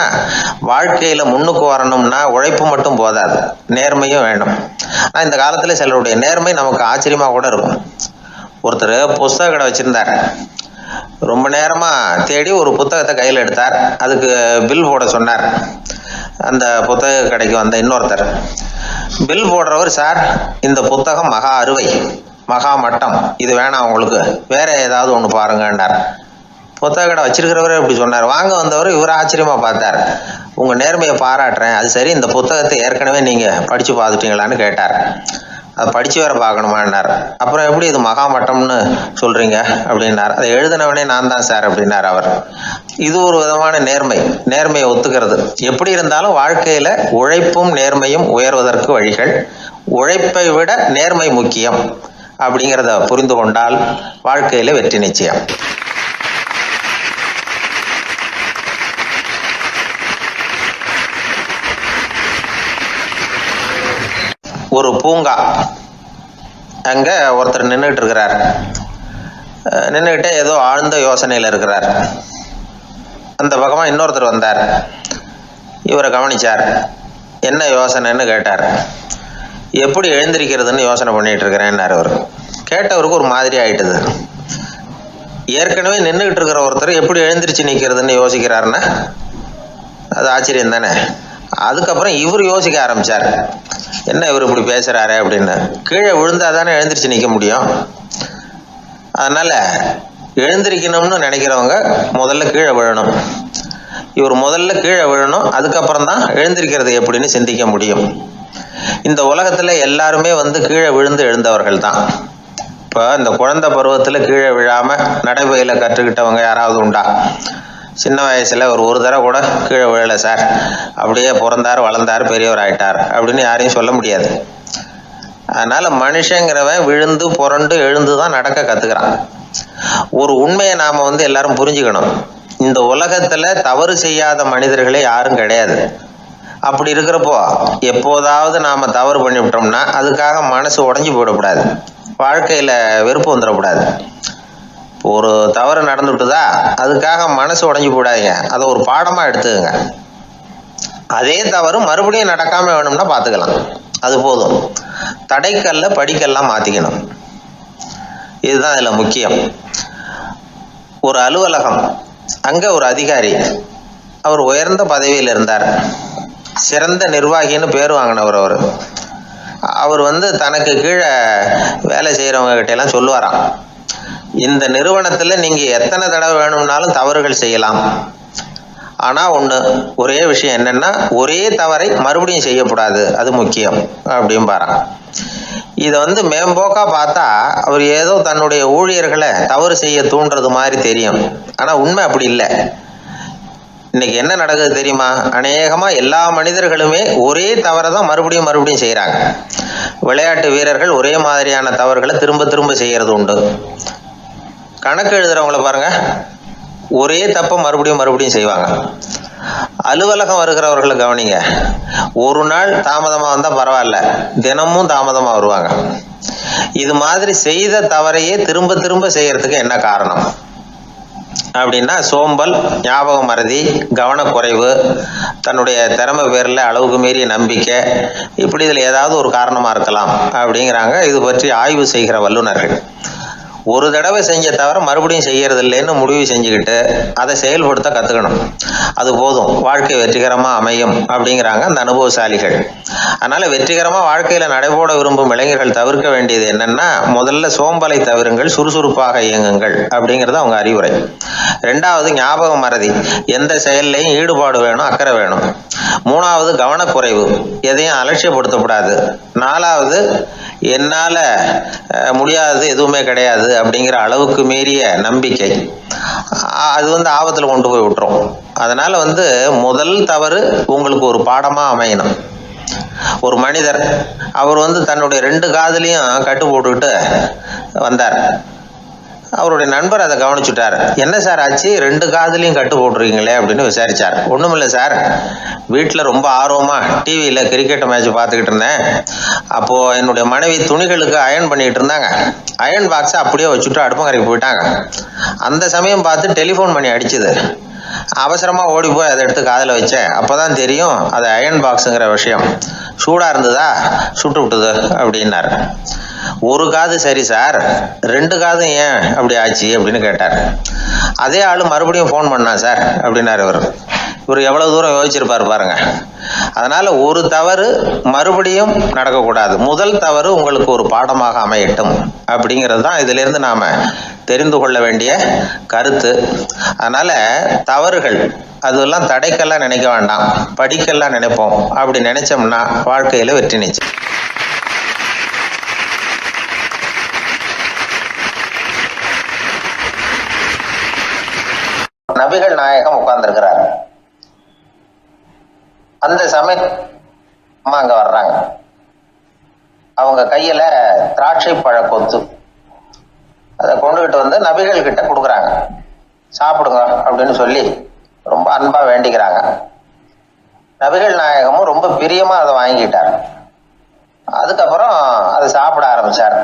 வாழ்க்கையில் முன்னுக்கு வரணும்னா உழைப்பு மட்டும் போதாது, நேர்மையும் வேணும். ஆனால் இந்த காலத்தில் சிலருடைய நேர்மை நமக்கு ஆச்சரியமாக கூட இருக்கும். ஒருத்தர் புஸ்தக கடை வச்சுருந்தார். ரொம்ப நேரமாக தேடி ஒரு புத்தகத்தை கையில் எடுத்தார். அதுக்கு பில் போட சொன்னார். அந்த புத்தக கடைக்கு வந்த இன்னொருத்தர் பில் போடுறவர், சார், இந்த புத்தகம் மகா அறுவை, மகா மட்டம், இது வேணாம் உங்களுக்கு, வேற ஏதாவது ஒன்று பாருங்கன்னார். புத்தக கடை வச்சிருக்கிறவரே இப்படி சொன்னார். வாங்க வந்தவர் இவர் ஆச்சரியமாக பார்த்தார். உங்கள் நேர்மையை பாராட்டுறேன், அது சரி, இந்த புத்தகத்தை ஏற்கனவே நீங்கள் படித்து பார்த்துட்டீங்களான்னு கேட்டார். அதை படித்து வேற பார்க்கணுமான்னார். அப்புறம் எப்படி இது மகா மட்டம்னு சொல்கிறீங்க அப்படின்னார். அதை எழுதினவனே நான் தான் சார் அப்படின்னார் அவர். இது ஒரு விதமான நேர்மை, நேர்மையை ஒத்துக்கிறது. எப்படி இருந்தாலும் வாழ்க்கையில் உழைப்பும் நேர்மையும் உயர்வதற்கு வழிகள். உழைப்பை விட நேர்மை முக்கியம் அப்படிங்கிறத புரிந்து கொண்டால் வாழ்க்கையில் வெற்றி நிச்சயம். ஒரு பூங்கா, அங்கே ஒருத்தர் நின்றுட்டு இருக்கிறார். நின்றுக்கிட்டே ஏதோ ஆழ்ந்த யோசனையில் இருக்கிறார். அந்த பக்கமாக இன்னொருத்தர் வந்தார். இவரை கவனிச்சார். என்ன யோசனைன்னு கேட்டார். எப்படி எழுந்திருக்கிறதுன்னு யோசனை பண்ணிட்டு இருக்கிறேன்னார் அவர். கேட்டவருக்கு ஒரு மாதிரி ஆயிட்டுது. ஏற்கனவே நின்றுக்கிட்டு இருக்கிற ஒருத்தர் எப்படி எழுந்திரிச்சு நிற்கிறதுன்னு யோசிக்கிறாருன்னா அது ஆச்சரியம் தானே. அதுக்கப்புறம் இவர் யோசிக்க ஆரம்பிச்சார், என்ன இவர் இப்படி பேசுறாரு அப்படின்னு. கீழே விழுந்தா தானே எழுந்திரிச்சு நிற்க முடியும். அதனால எழுந்திரிக்கணும்னு நினைக்கிறவங்க முதல்ல கீழே விழணும். இவர் முதல்ல கீழே விழணும், அதுக்கப்புறம் தான் எழுந்திருக்கிறது எப்படின்னு சிந்திக்க முடியும். இந்த உலகத்துல எல்லாருமே கீழே விழுந்து எழுந்தவர்கள் தான். இப்போ இந்த குழந்தை பருவத்தில் கீழே விழாம நடைபயில கற்றுக்கிட்டவங்க யாராவது உண்டா? சின்ன வயசுல ஒரு தடவை கூட கீழே விழலை சார், அப்படியே பிறந்தார் வளர்ந்தார் பெரியவர் ஆயிட்டார் அப்படின்னு யாரையும் சொல்ல முடியாது. அதனால மனுஷங்கிறவன் விழுந்து புரண்டு எழுந்து தான் நடக்க கத்துக்கிறான். ஒரு உண்மையை நாம எல்லாரும் புரிஞ்சுக்கணும். இந்த உலகத்துல தவறு செய்யாத மனிதர்களே யாரும் கிடையாது. அப்படி இருக்கிறப்போ எப்போதாவது நாம் தவறு பண்ணிவிட்டோம்னா அதுக்காக மனசு உடஞ்சி போயிடக்கூடாது, வாழ்க்கையில் வெறுப்பு வந்துடக்கூடாது. ஒரு தவறு நடந்துவிட்டுதா அதுக்காக மனசு உடஞ்சி போடாதீங்க, அதை ஒரு பாடமாக எடுத்துக்கங்க. அதே தவறு மறுபடியும் நடக்காமல் வேணும்னா பார்த்துக்கலாம், அது போதும். தடைக்கல்ல படிக்கல்லாம் மாற்றிக்கணும், இதுதான் இதில் முக்கியம். ஒரு அலுவலகம், அங்கே ஒரு அதிகாரி, அவர் உயர்ந்த பதவியில் இருந்தார், சிறந்த நிர்வாகின்னு பேர் வாங்கினவர். அவர் தனக்கு கீழே வேலை செய்கிறவங்க கிட்டெல்லாம் சொல்லுவாராம், இந்த நிறுவனத்தில் நீங்கள் எத்தனை தடவை வேணும்னாலும் தவறுகள் செய்யலாம், ஆனால் ஒரே விஷயம் என்னென்னா ஒரே தவறை மறுபடியும் செய்யக்கூடாது, அது முக்கியம் அப்படின்பாராம். இதை மேம்போக்காக பார்த்தா அவர் ஏதோ தன்னுடைய ஊழியர்களை தவறு செய்ய தூண்டுறது மாதிரி தெரியும், ஆனால் உண்மை அப்படி இல்லை. இன்னைக்கு என்ன நடக்குது தெரியுமா? அநேகமாக எல்லா மனிதர்களுமே ஒரே தவறை தான் மறுபடியும் மறுபடியும் செய்கிறாங்க. விளையாட்டு வீரர்கள் ஒரே மாதிரியான தவறுகளை திரும்ப திரும்ப செய்கிறது உண்டு. கணக்கு எழுதுறவங்கள பாருங்க, ஒரே தப்பை மறுபடியும் மறுபடியும் செய்வாங்க. அலுவலகம் வருகிறவர்களை கவனிங்க, ஒரு நாள் தாமதமாக வந்தால் பரவாயில்ல, தினமும் தாமதமாக வருவாங்க. இது மாதிரி செய்த தவறையே திரும்ப திரும்ப செய்யறதுக்கு என்ன காரணம் அப்படின்னா, சோம்பல், ஞாபக மறதி, கவனக்குறைவு, தன்னுடைய திறமை பேரில் அளவுக்கு மீறிய நம்பிக்கை, இப்படி இதில் ஏதாவது ஒரு காரணமாக இருக்கலாம் அப்படிங்கிறாங்க இது பற்றி ஆய்வு செய்கிற வல்லுநர்கள். ஒரு தடவை செஞ்ச தவிர மறுபடியும் செய்யறது இல்லைன்னு முடிவு செஞ்சுக்கிட்டு அதை செயல்படுத்த கற்றுக்கணும், அது போதும், வாழ்க்கை வெற்றிகரமாக அமையும் அப்படிங்கிறாங்க அந்த அனுபவசாலிகள். அதனால் வெற்றிகரமாக வாழ்க்கையில் நடைபோட விரும்பும் இளைஞர்கள் தவிர்க்க வேண்டியது என்னென்னா, முதல்ல சோம்பலை தவிருங்கள், சுறுசுறுப்பாக இயங்குங்கள் அப்படிங்கிறது அவங்க அறிவுரை. ரெண்டாவது ஞாபக மறதி, எந்த செயல்லையும் ஈடுபாடு வேணும், அக்கறை வேணும். மூணாவது கவனக்குறைவு, எதையும் அலட்சியப்படுத்தக்கூடாது. நாலாவது என்னால் முடியாதது எதுவுமே கிடையாது அப்படிங்கிற அளவுக்கு மீறிய நம்பிக்கை, அது ஆபத்தில் கொண்டு போய் விட்டுரும். அதனால் முதல் தவறு உங்களுக்கு ஒரு பாடமாக அமையணும். ஒரு மனிதர், அவர் தன்னுடைய 2 காதுலையும் கட்டு போட்டுக்கிட்டு வந்தார். அவருடைய நண்பர் அதை கவனிச்சுட்டார். என்ன சார் ஆச்சு, 2 காதுலையும் கட்டு போட்டுருக்கீங்களே அப்படின்னு விசாரிச்சார். ஒன்றுமில்லை சார், வீட்டில் ரொம்ப ஆர்வமாக டிவியில் கிரிக்கெட் மேட்ச் பார்த்துக்கிட்டு இருந்தேன். அப்போது என்னுடைய மனைவி துணிகளுக்கு அயர்ன் பண்ணிகிட்டு இருந்தாங்க. அயர்ன் பாக்ஸை அப்படியே வச்சுட்டு அடுப்பங்கரைக்கு போயிட்டாங்க. அந்த சமயம் பார்த்து டெலிஃபோன் பண்ணி அடிச்சுது. அவசரமாக ஓடி போய் அதை எடுத்து காதில் வச்சேன். அப்போ தான் தெரியும் அது அயர்ன் பாக்ஸுங்கிற விஷயம். சூடாக இருந்ததா, சுட்டு விட்டுது அப்படின்னாரு. ஒரு காது சரி சார், 2 காதும் ஏன் அப்படி ஆச்சு அப்படின்னு கேட்டார். அதே ஆள் மறுபடியும் ஃபோன் பண்ணா சார் அப்படின்னாரு. இவர் எவ்வளவு தூரம் யோசிச்சிருப்பார் பாருங்க. அதனால ஒரு தவறு மறுபடியும் நடக்கக்கூடாது, முதல் தவறு உங்களுக்கு ஒரு பாடமாக அமையட்டும் அப்படிங்கிறது தான் இதுல இருந்து நாம தெரிந்து கொள்ள வேண்டிய கருத்து. அதனால தவறுகள் அதெல்லாம் தடைக்கெல்லாம் நினைக்க வேண்டாம், படிக்கெல்லாம் நினைப்போம். அப்படி நினைச்சோம்னா வாழ்க்கையில வெற்றி நிச்சயம். நபிகள் நாயகம் உட்கார்ந்துருக்கிறார். அந்த சமயம் அம்மா அங்க வர்றாங்க. அவங்க கையில திராட்சை பழ கொத்து, அதை கொண்டுகிட்டு நபிகள் கிட்ட கொடுக்குறாங்க. சாப்பிடுங்க அப்படின்னு சொல்லி ரொம்ப அன்பா வேண்டிக்கிறாங்க. நபிகள் நாயகமும் ரொம்ப பிரியமா அதை வாங்கிட்டார். அதுக்கப்புறம் அதை சாப்பிட ஆரம்பிச்சார்.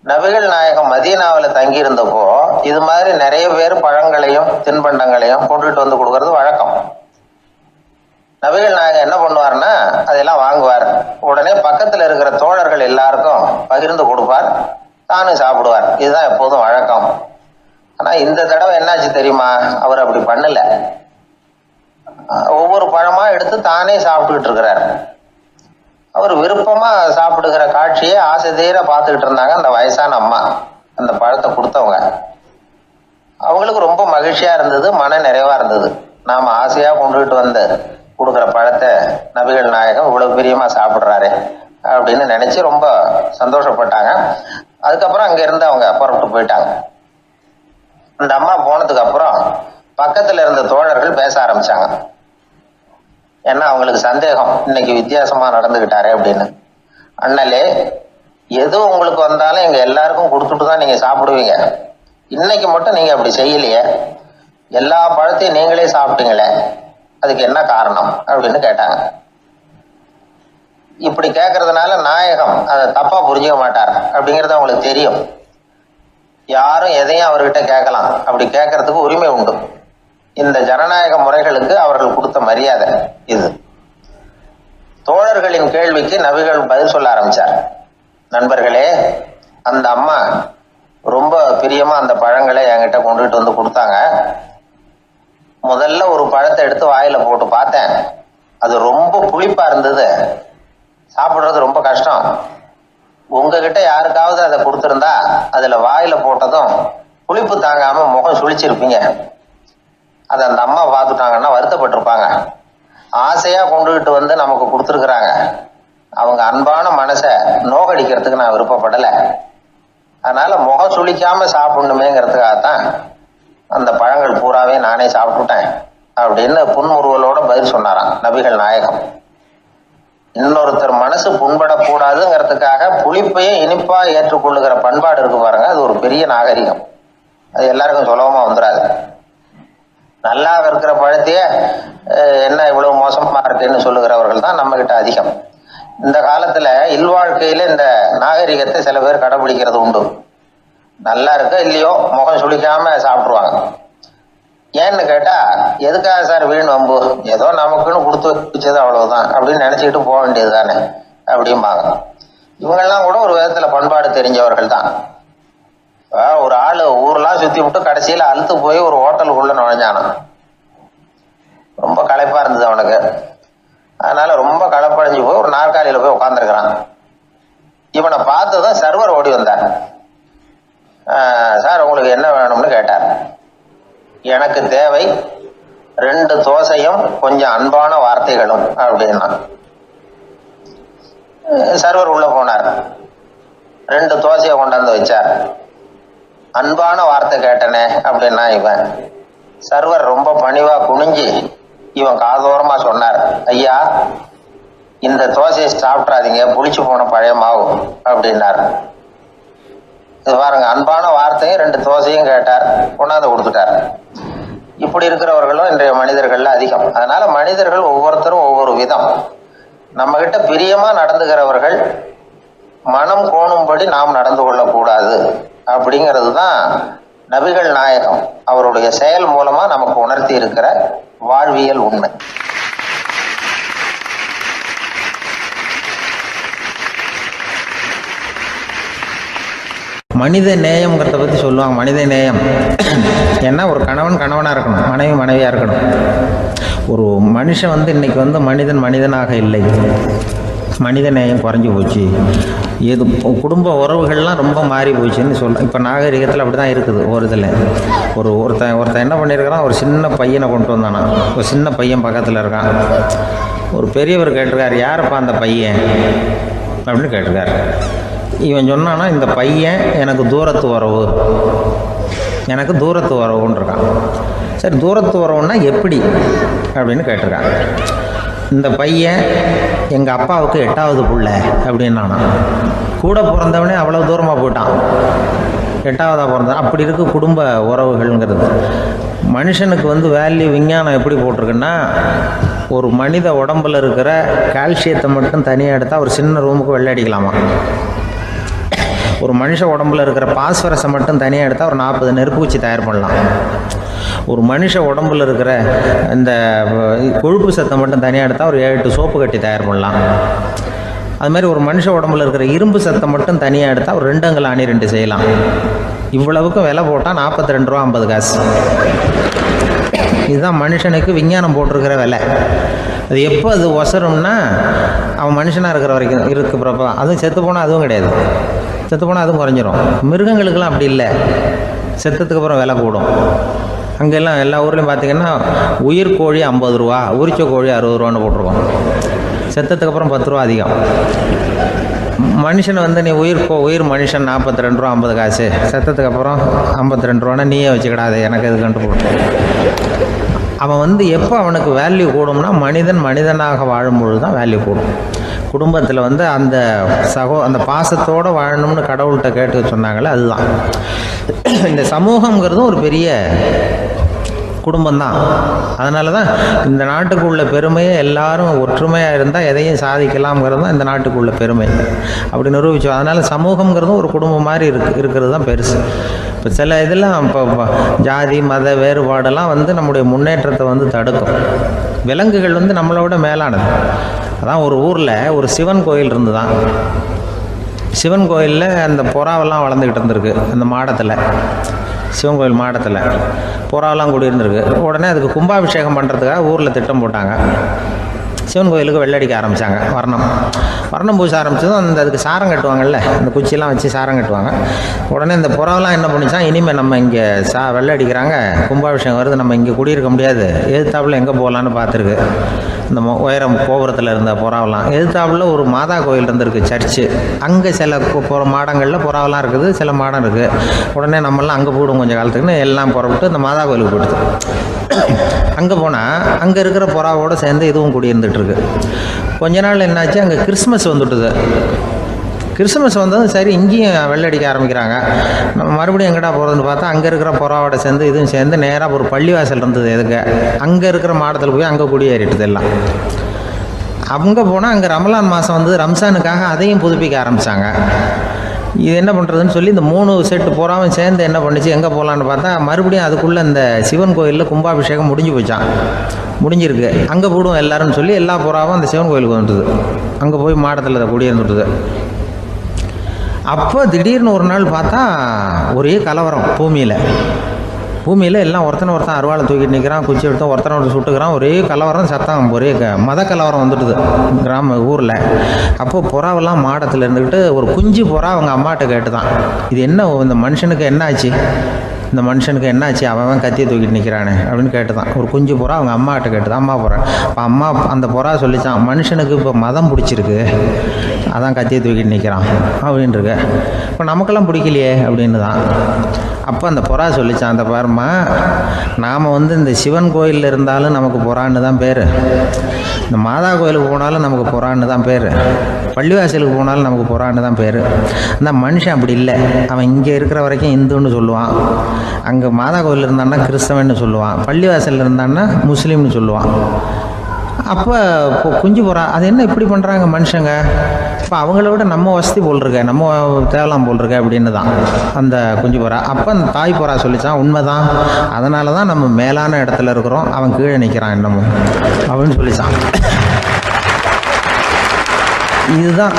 நபிகள் நாயகம் மதீனாவில் தங்கி இருந்தப்போ இது மாதிரி நிறைய பேர் பழங்களையும் தின்பண்டங்களையும் கொண்டுட்டு கொடுக்கறது வழக்கம். நபிகள் நாயகம் என்ன பண்ணுவார்னா அதெல்லாம் வாங்குவார். உடனே பக்கத்தில் இருக்கிற தோழர்கள் எல்லாருக்கும் பகிர்ந்து கொடுப்பார், தானும் சாப்பிடுவார். இதுதான் எப்போதும் வழக்கம். ஆனா இந்த தடவை என்னாச்சு தெரியுமா, அவர் அப்படி பண்ணல. ஒவ்வொரு பழமா எடுத்து தானே சாப்பிட்டுக்கிட்டு இருக்கிறார். அவர் விருப்பமா சாப்பிடுகிற காட்சியை ஆசை தீர பார்த்துக்கிட்டு இருந்தாங்க அந்த வயசான அம்மா, அந்த பழத்தை கொடுத்தவங்க. அவங்களுக்கு ரொம்ப மகிழ்ச்சியா இருந்தது, மன நிறைவா இருந்தது. நாம ஆசையா கொண்டுகிட்டு கொடுக்குற பழத்தை நபிகள் நாயகம் இவ்வளவு பிரியமா சாப்பிடுறாரு அப்படின்னு நினைச்சு ரொம்ப சந்தோஷப்பட்டாங்க. அதுக்கப்புறம் அங்க இருந்து அவங்க புறப்பட்டு போயிட்டாங்க. அந்த அம்மா போனதுக்கு அப்புறம் பக்கத்துல இருந்த தோழர்கள் பேச ஆரம்பிச்சாங்க. ஏன்னா அவங்களுக்கு சந்தேகம், இன்னைக்கு வித்தியாசமா நடந்துகிட்டாரு அப்படின்னு. அண்ணலே, எது உங்களுக்கு வந்தாலும் எங்க எல்லாருக்கும் கொடுத்துட்டு தான் நீங்க சாப்பிடுவீங்க. இன்னைக்கு மட்டும் நீங்க அப்படி செய்யலையே, எல்லா பழத்தையும் நீங்களே சாப்பிட்டீங்களே, அதுக்கு என்ன காரணம் அப்படின்னு கேட்டாங்க. இப்படி கேட்கறதுனால நாயகம் அதை தப்பா புரிஞ்சுக்க மாட்டார் அப்படிங்கிறது அவங்களுக்கு தெரியும். யாரும் எதையும் அவர்கிட்ட கேட்கலாம், அப்படி கேட்கறதுக்கு உரிமை உண்டு. இந்த ஜனநாயக முறைகளுக்கு அவர்கள் கொடுத்த மரியாதை இது. தோழர்களின் கேள்விக்கு நபிகள் பதில் சொல்ல ஆரம்பிச்சார். நண்பர்களே, அந்த அம்மா ரொம்ப பிரியமா அந்த பழங்களை என்கிட்ட கொண்டுகிட்டு வந்து கொடுத்தாங்க. முதல்ல ஒரு பழத்தை எடுத்து வாயில போட்டு பார்த்தேன். அது ரொம்ப புளிப்பா இருந்தது, சாப்பிடுறது ரொம்ப கஷ்டம். உங்ககிட்ட யாருக்காவது அதை கொடுத்துருந்தா அதுல வாயில போட்டதும் புளிப்பு தாங்காம முகம் சுழிச்சிருப்பீங்க. அதை அந்த அம்மா பார்த்துட்டாங்கன்னா வருத்தப்பட்டிருப்பாங்க. ஆசையா கொண்டுகிட்டு வந்து நமக்கு கொடுத்துருக்குறாங்க. அவங்க அன்பான மனசை நோகடிக்கிறதுக்கு நான் விருப்பப்படலை. அதனால முகம் சுளிக்காம சாப்பிடணுமேங்கிறதுக்காகத்தான் அந்த பழங்கள் பூராவே நானே சாப்பிட்டுட்டேன் அப்படின்னு புன்முறுவலோட பதில் சொன்னாராம் நபிகள் நாயகம். இன்னொருத்தர் மனசு புண்படக்கூடாதுங்கிறதுக்காக புளிப்பையும் இனிப்பா ஏற்றுக்கொள்ளுகிற பண்பாடு இருக்கு பாருங்க, அது ஒரு பெரிய நாகரிகம். அது எல்லாருக்கும் சுலபமா வந்துடாது. நல்லா இருக்கிற பழத்தையே என்ன இவ்வளவு மோசமா இருக்குன்னு சொல்லுகிறவர்கள் தான் நம்ம கிட்ட அதிகம். இந்த காலத்துல இல்வாழ்க்கையில இந்த நாகரிகத்தை சில பேர் கடைபிடிக்கிறது உண்டு. நல்லா இருக்க இல்லையோ முகம் சுளிக்காம சாப்பிடுவாங்க. ஏன்னு கேட்டா, எதுக்காக சார் வீண் வம்பு, ஏதோ நமக்குன்னு கொடுத்து வச்சது அவ்வளவுதான் அப்படின்னு நினைச்சுக்கிட்டு போக வேண்டியது தானே அப்படிம்பாங்க. இவங்கெல்லாம் கூட ஒரு விதத்துல பண்பாடு தெரிஞ்சவர்கள் தான். ஒரு ஆளு ஊர்லாம் சுத்தி விட்டு கடைசியில அழுத்து போய் ஒரு ஹோட்டலுக்குள்ள நுழைஞ்சானான். ரொம்ப களைப்பா இருந்தது அவனுக்கு. அதனால ரொம்ப களைப்படைஞ்சு போய் ஒரு நாற்காலியில போய் உட்காந்துருக்கிறான். இவனை பார்த்ததும் சர்வர் ஓடி வந்தார். சார் உங்களுக்கு என்ன வேணும்னு கேட்டார். எனக்கு தேவை 2 தோசையும் கொஞ்சம் அன்பான வார்த்தைகளும் அப்படின்னா. சர்வர் உள்ள போனார். 2 தோசையை கொண்டாந்து வச்சார். அன்பான வார்த்தை கேட்டனே அப்படின்னா இவன். சர்வர் ரொம்ப பணிவா குனிஞ்சு இவன் காதோரமா சொன்னார், ஐயா இந்த தோசையை சாப்பிட்றாதீங்க, புளிச்சு போன பழைய மாவு அப்படின்னார். இது பாருங்க, அன்பான வார்த்தையும் 2 தோசையும் கேட்டார், கொண்டாந்து கொடுத்துட்டார். இப்படி இருக்கிறவர்களும் இன்றைய மனிதர்கள்ல அதிகம். அதனால மனிதர்கள் ஒவ்வொருத்தரும் ஒவ்வொரு விதம். நம்ம கிட்ட பிரியமா நடந்துகிறவர்கள் மனம் கோணும்படி நாம் நடந்து கொள்ளக்கூடாது அப்படிங்கிறது தான் நபிகள் நாயகம் அவருடைய செயல் மூலமா நமக்கு உணர்த்தி இருக்கிற வாழ்வியல் உண்மை. மனித நேயம்ங்கிறத பற்றி சொல்லுவாங்க. மனித நேயம் ஏன்னா ஒரு கணவன் கணவனாக இருக்கணும், மனைவி மனைவியாக இருக்கணும். ஒரு மனுஷன் இன்னைக்கு மனிதன் மனிதனாக இல்லை, மனித நேயம் குறைஞ்சி போச்சு. எது குடும்ப உறவுகள்லாம் ரொம்ப மாறி போச்சுன்னு சொல்கிறேன். இப்போ நாகரிகத்தில் அப்படி தான் இருக்குது. ஒரு இதில் ஒருத்தன் என்ன பண்ணியிருக்கிறான், ஒரு சின்ன பையனை கொண்டு வந்தானா. ஒரு சின்ன பையன் பக்கத்தில் இருக்கான். ஒரு பெரியவர் கேட்டிருக்காரு, யாருப்பா அந்த பையன் அப்படின்னு கேட்டிருக்காரு. இவன் சொன்னான்னா, இந்த பையன் எனக்கு தூரத்து உறவு, எனக்கு தூரத்து உறவுன்னு இருக்கான். சரி, தூரத்து உறவுன்னா எப்படி அப்படின்னு கேட்டிருக்கான். இந்த பையன் எங்கள் அப்பாவுக்கு 8வது பிள்ளை அப்படின்னானா. கூட பிறந்தவனே அவ்வளோ தூரமாக போயிட்டான், 8வதாக பிறந்தான். அப்படி இருக்கு குடும்ப உறவுகள்ங்கிறது. மனுஷனுக்கு வேல்யூ விஞ்ஞானம் எப்படி போட்டிருக்குன்னா, ஒரு மனித உடம்பில் இருக்கிற கால்சியத்தை மட்டும் தனியாக எடுத்தால் ஒரு சின்ன ரூமுக்கு வெள்ளை அடிக்கலாமா. ஒரு மனுஷ உடம்புல இருக்கிற பாஸ்பரஸை மட்டும் தனியாக எடுத்தால் ஒரு 40 நெருப்பு தயார் பண்ணலாம். ஒரு மனுஷ உடம்புல இருக்கிற இந்த கொழுப்பு சத்தை மட்டும் தனியாக எடுத்தால் ஒரு 7 சோப்பு கட்டி தயார் பண்ணலாம். அது மாதிரி ஒரு மனுஷ உடம்புல இருக்கிற இரும்பு சத்தை மட்டும் தனியாக எடுத்தால் ஒரு 2 அங்குல அணி 2 செய்யலாம். இவ்வளவுக்கும் விலை போட்டால் 42 ரூபா 50 காசு. இதுதான் மனுஷனுக்கு விஞ்ஞானம் போட்டிருக்கிற விலை. அது எப்போ அது ஒசரும்னா, அவன் மனுஷனாக இருக்கிற வரைக்கும் இருக்கிறப்ப. அதுவும் செத்து போனால் அதுவும் கிடையாது, செத்து போனால் அதுவும் குறைஞ்சிரும். மிருகங்களுக்கெல்லாம் அப்படி இல்லை, செத்ததுக்கு அப்புறம் விலை கூடும். அங்கெல்லாம் எல்லா ஊர்லேயும் பார்த்திங்கன்னா உயிர் கோழி 50 ரூபா, உரிச்ச கோழி 60 ரூபான்னு போட்டிருக்கோம். செத்ததுக்கு அப்புறம் 10 ரூபா அதிகம். மனுஷனை நீ உயிர் மனுஷன் 42 ரூபா 50 காசு, செத்ததுக்கு அப்புறம் 52 ரூபான்னா நீயே வச்சுக்கிடாது, எனக்கு இது கண்டு போட்டு. அவன் எப்போ அவனுக்கு வேல்யூ கூடும்னா, மனிதன் மனிதனாக வாழும்பொழுது தான் வேல்யூ கூடும். குடும்பத்தில் அந்த அந்த பாசத்தோடு வாழணும்னு கடவுள்கிட்ட கேட்டு சொன்னாங்களே, அதுதான். இந்த சமூகங்கிறதும் ஒரு பெரிய குடும்பம்தான். அதனால தான் இந்த நாட்டுக்கு உள்ள பெருமையை எல்லாரும் ஒற்றுமையாக இருந்தால் எதையும் சாதிக்கலாம்ங்கிறது தான் இந்த நாட்டுக்கு உள்ள பெருமை. அப்படி நிரூபித்தோம். அதனால் சமூகங்கிறதும் ஒரு குடும்பம் மாதிரி இருக்கிறது தான் பெருசு. இப்போ சில இதெல்லாம் இப்போ ஜாதி மத வேறுபாடெல்லாம் வந்து நம்முடைய முன்னேற்றத்தை வந்து தடுக்கும். விலங்குகள் வந்து நம்மளோட மேலானது. அதான் ஒரு ஊரில் ஒரு சிவன் கோயில் இருந்து தான். சிவன் கோயிலில் அந்த புறாவெல்லாம் வளர்ந்துக்கிட்டு இருந்திருக்கு. அந்த மாடத்தில், சிவன் கோயில் மாடத்தில் புறாவெல்லாம் குடியிருந்திருக்கு. உடனே அதுக்கு கும்பாபிஷேகம் பண்ணுறதுக்காக ஊரில் திட்டம் போட்டாங்க. சிவன் கோயிலுக்கு வெள்ளடிக்க ஆரம்பித்தாங்க. வர்ணம் பூச ஆரம்பித்ததும் அதுக்கு சாரம் கட்டுவாங்கல்ல, அந்த குச்சியெல்லாம் வச்சு சாரம் கட்டுவாங்க. உடனே இந்த புறாவெல்லாம் என்ன பண்ணிச்சான், இனிமேல் நம்ம இங்கே வெள்ளடிக்கிறாங்க, கும்பாபிஷேகம் வருது, நம்ம இங்கே குடியிருக்க முடியாது, எதிர்த்தாப்புல எங்கே போகலான்னு பார்த்துருக்கு. இந்த உயரம் கோபுரத்தில் இருந்த புறாவெல்லாம் எதிர்த்தாப்புல ஒரு மாதா கோயில் இருந்திருக்கு, சர்ச்சு. அங்கே சில மாடங்களில் புறாவெல்லாம் இருக்குது, சில மாடம் இருக்குது. உடனே நம்மளாம் அங்கே போடும் கொஞ்சம் காலத்துக்குன்னு எல்லாம் புறப்பட்டு இந்த மாதா கோயிலுக்கு போயிடுது. அங்கே போனால் அங்கே இருக்கிற புறாவோடு சேர்ந்து இதுவும் குடியிருந்துட்டுருக்கு. கொஞ்ச நாள் என்னாச்சு, அங்கே கிறிஸ்மஸ் வந்துட்டுது. கிறிஸ்மஸ் வந்ததும் சரி இங்கேயும் வெள்ளடிக்க ஆரம்பிக்கிறாங்க. நம்ம மறுபடியும் எங்கடா போகிறதுன்னு பார்த்தா அங்கே இருக்கிற புறாவோட சேர்ந்து இதுவும் சேர்ந்து நேராக ஒரு பள்ளிவாசல் இருந்தது. எதுக்கு அங்கே இருக்கிற மாடத்தில் போய் அங்கே குடியேறிட்டுது எல்லாம். அங்கே போனால் அங்கே ரமலான் மாதம் வந்து ரம்ஜானுக்காக அதையும் புதுப்பிக்க ஆரம்பித்தாங்க. இது என்ன பண்ணுறதுன்னு சொல்லி இந்த 3 செட்டு புறாவும் சேர்ந்து என்ன பண்ணிச்சு, எங்கே போகலான்னு பார்த்தா மறுபடியும் அதுக்குள்ளே இந்த சிவன் கோயிலில் கும்பாபிஷேகம் முடிஞ்சு போச்சான். முடிஞ்சிருக்கு, அங்கே போடுவோம் எல்லாருன்னு சொல்லி எல்லா புறாவும் அந்த சிவன் கோயிலுக்கு வந்துட்டுது. அங்கே போய் மாடத்தில் அதை குடியிருந்துட்டுது. அப்போ திடீர்னு ஒரு நாள் பார்த்தா ஒரே கலவரம் பூமியில் எல்லாம் ஒருத்தனை அருவாளை தூக்கிட்டு நிற்கிறான், குச்சி எடுத்து ஒருத்தனை சுட்டுக்கிறான். ஒரே கலவரம், சத்தம், ஒரே மத கலவரம் வந்துட்டுது ஊரில். அப்போது புறாவெல்லாம் மாடத்தில் இருந்துக்கிட்டு ஒரு குஞ்சு புறா அவங்க அம்மாட்ட கேட்டு தான், இது என்ன இந்த மனுஷனுக்கு என்னாச்சு, இந்த மனுஷனுக்கு என்னாச்சு, அவன் கத்தியை தூக்கிட்டு நிற்கிறானே அப்படின்னு கேட்டு தான். ஒரு குஞ்சு புறா அவங்க அம்மாட்ட கேட்டு தான். அம்மா புறா இப்போ அம்மா அந்த புறா சொல்லித்தான், மனுஷனுக்கு இப்போ மதம் பிடிச்சிருக்கு, அதான் கத்தியை தூக்கிட்டு நிற்கிறான் அப்படின்ருக்கு. இப்போ நமக்கெல்லாம் பிடிக்கலையே அப்படின்னு தான். அப்போ அந்த புறா சொல்லித்தான், அந்த பாருமா, நாம் வந்து இந்த சிவன் கோயிலில் இருந்தாலும் நமக்கு புறான்னு தான் பேர், இந்த மாதா கோயிலுக்கு போனாலும் நமக்கு புறான்னு தான் பேர், பள்ளிவாசலுக்கு போனாலும் நமக்கு புறான்னு தான் பேர். அந்த மனுஷன் அப்படி இல்லை. அவன் இங்கே இருக்கிற வரைக்கும் இந்துன்னு சொல்லுவான், அங்கே மாதா கோயில் இருந்தான்னா கிறிஸ்தவன்னு சொல்லுவான், பள்ளிவாசலில் இருந்தான்னா முஸ்லீம்னு சொல்லுவான். அப்போ குஞ்சு புறா அது என்ன இப்படி பண்ணுறாங்க மனுஷங்க, இப்போ அவங்கள விட நம்ம வசதி போல் இருக்க, நம்ம தேவலாம் போல் இருக்க அப்படின்னு தான் அந்த குஞ்சு புறா. அப்போ அந்த தாய் புறா சொல்லித்தான், உண்மைதான், அதனால தான் நம்ம மேலான இடத்துல இருக்கிறோம், அவன் கீழே நிற்கிறான் இன்னமும் அப்படின்னு சொல்லித்தான். இதுதான்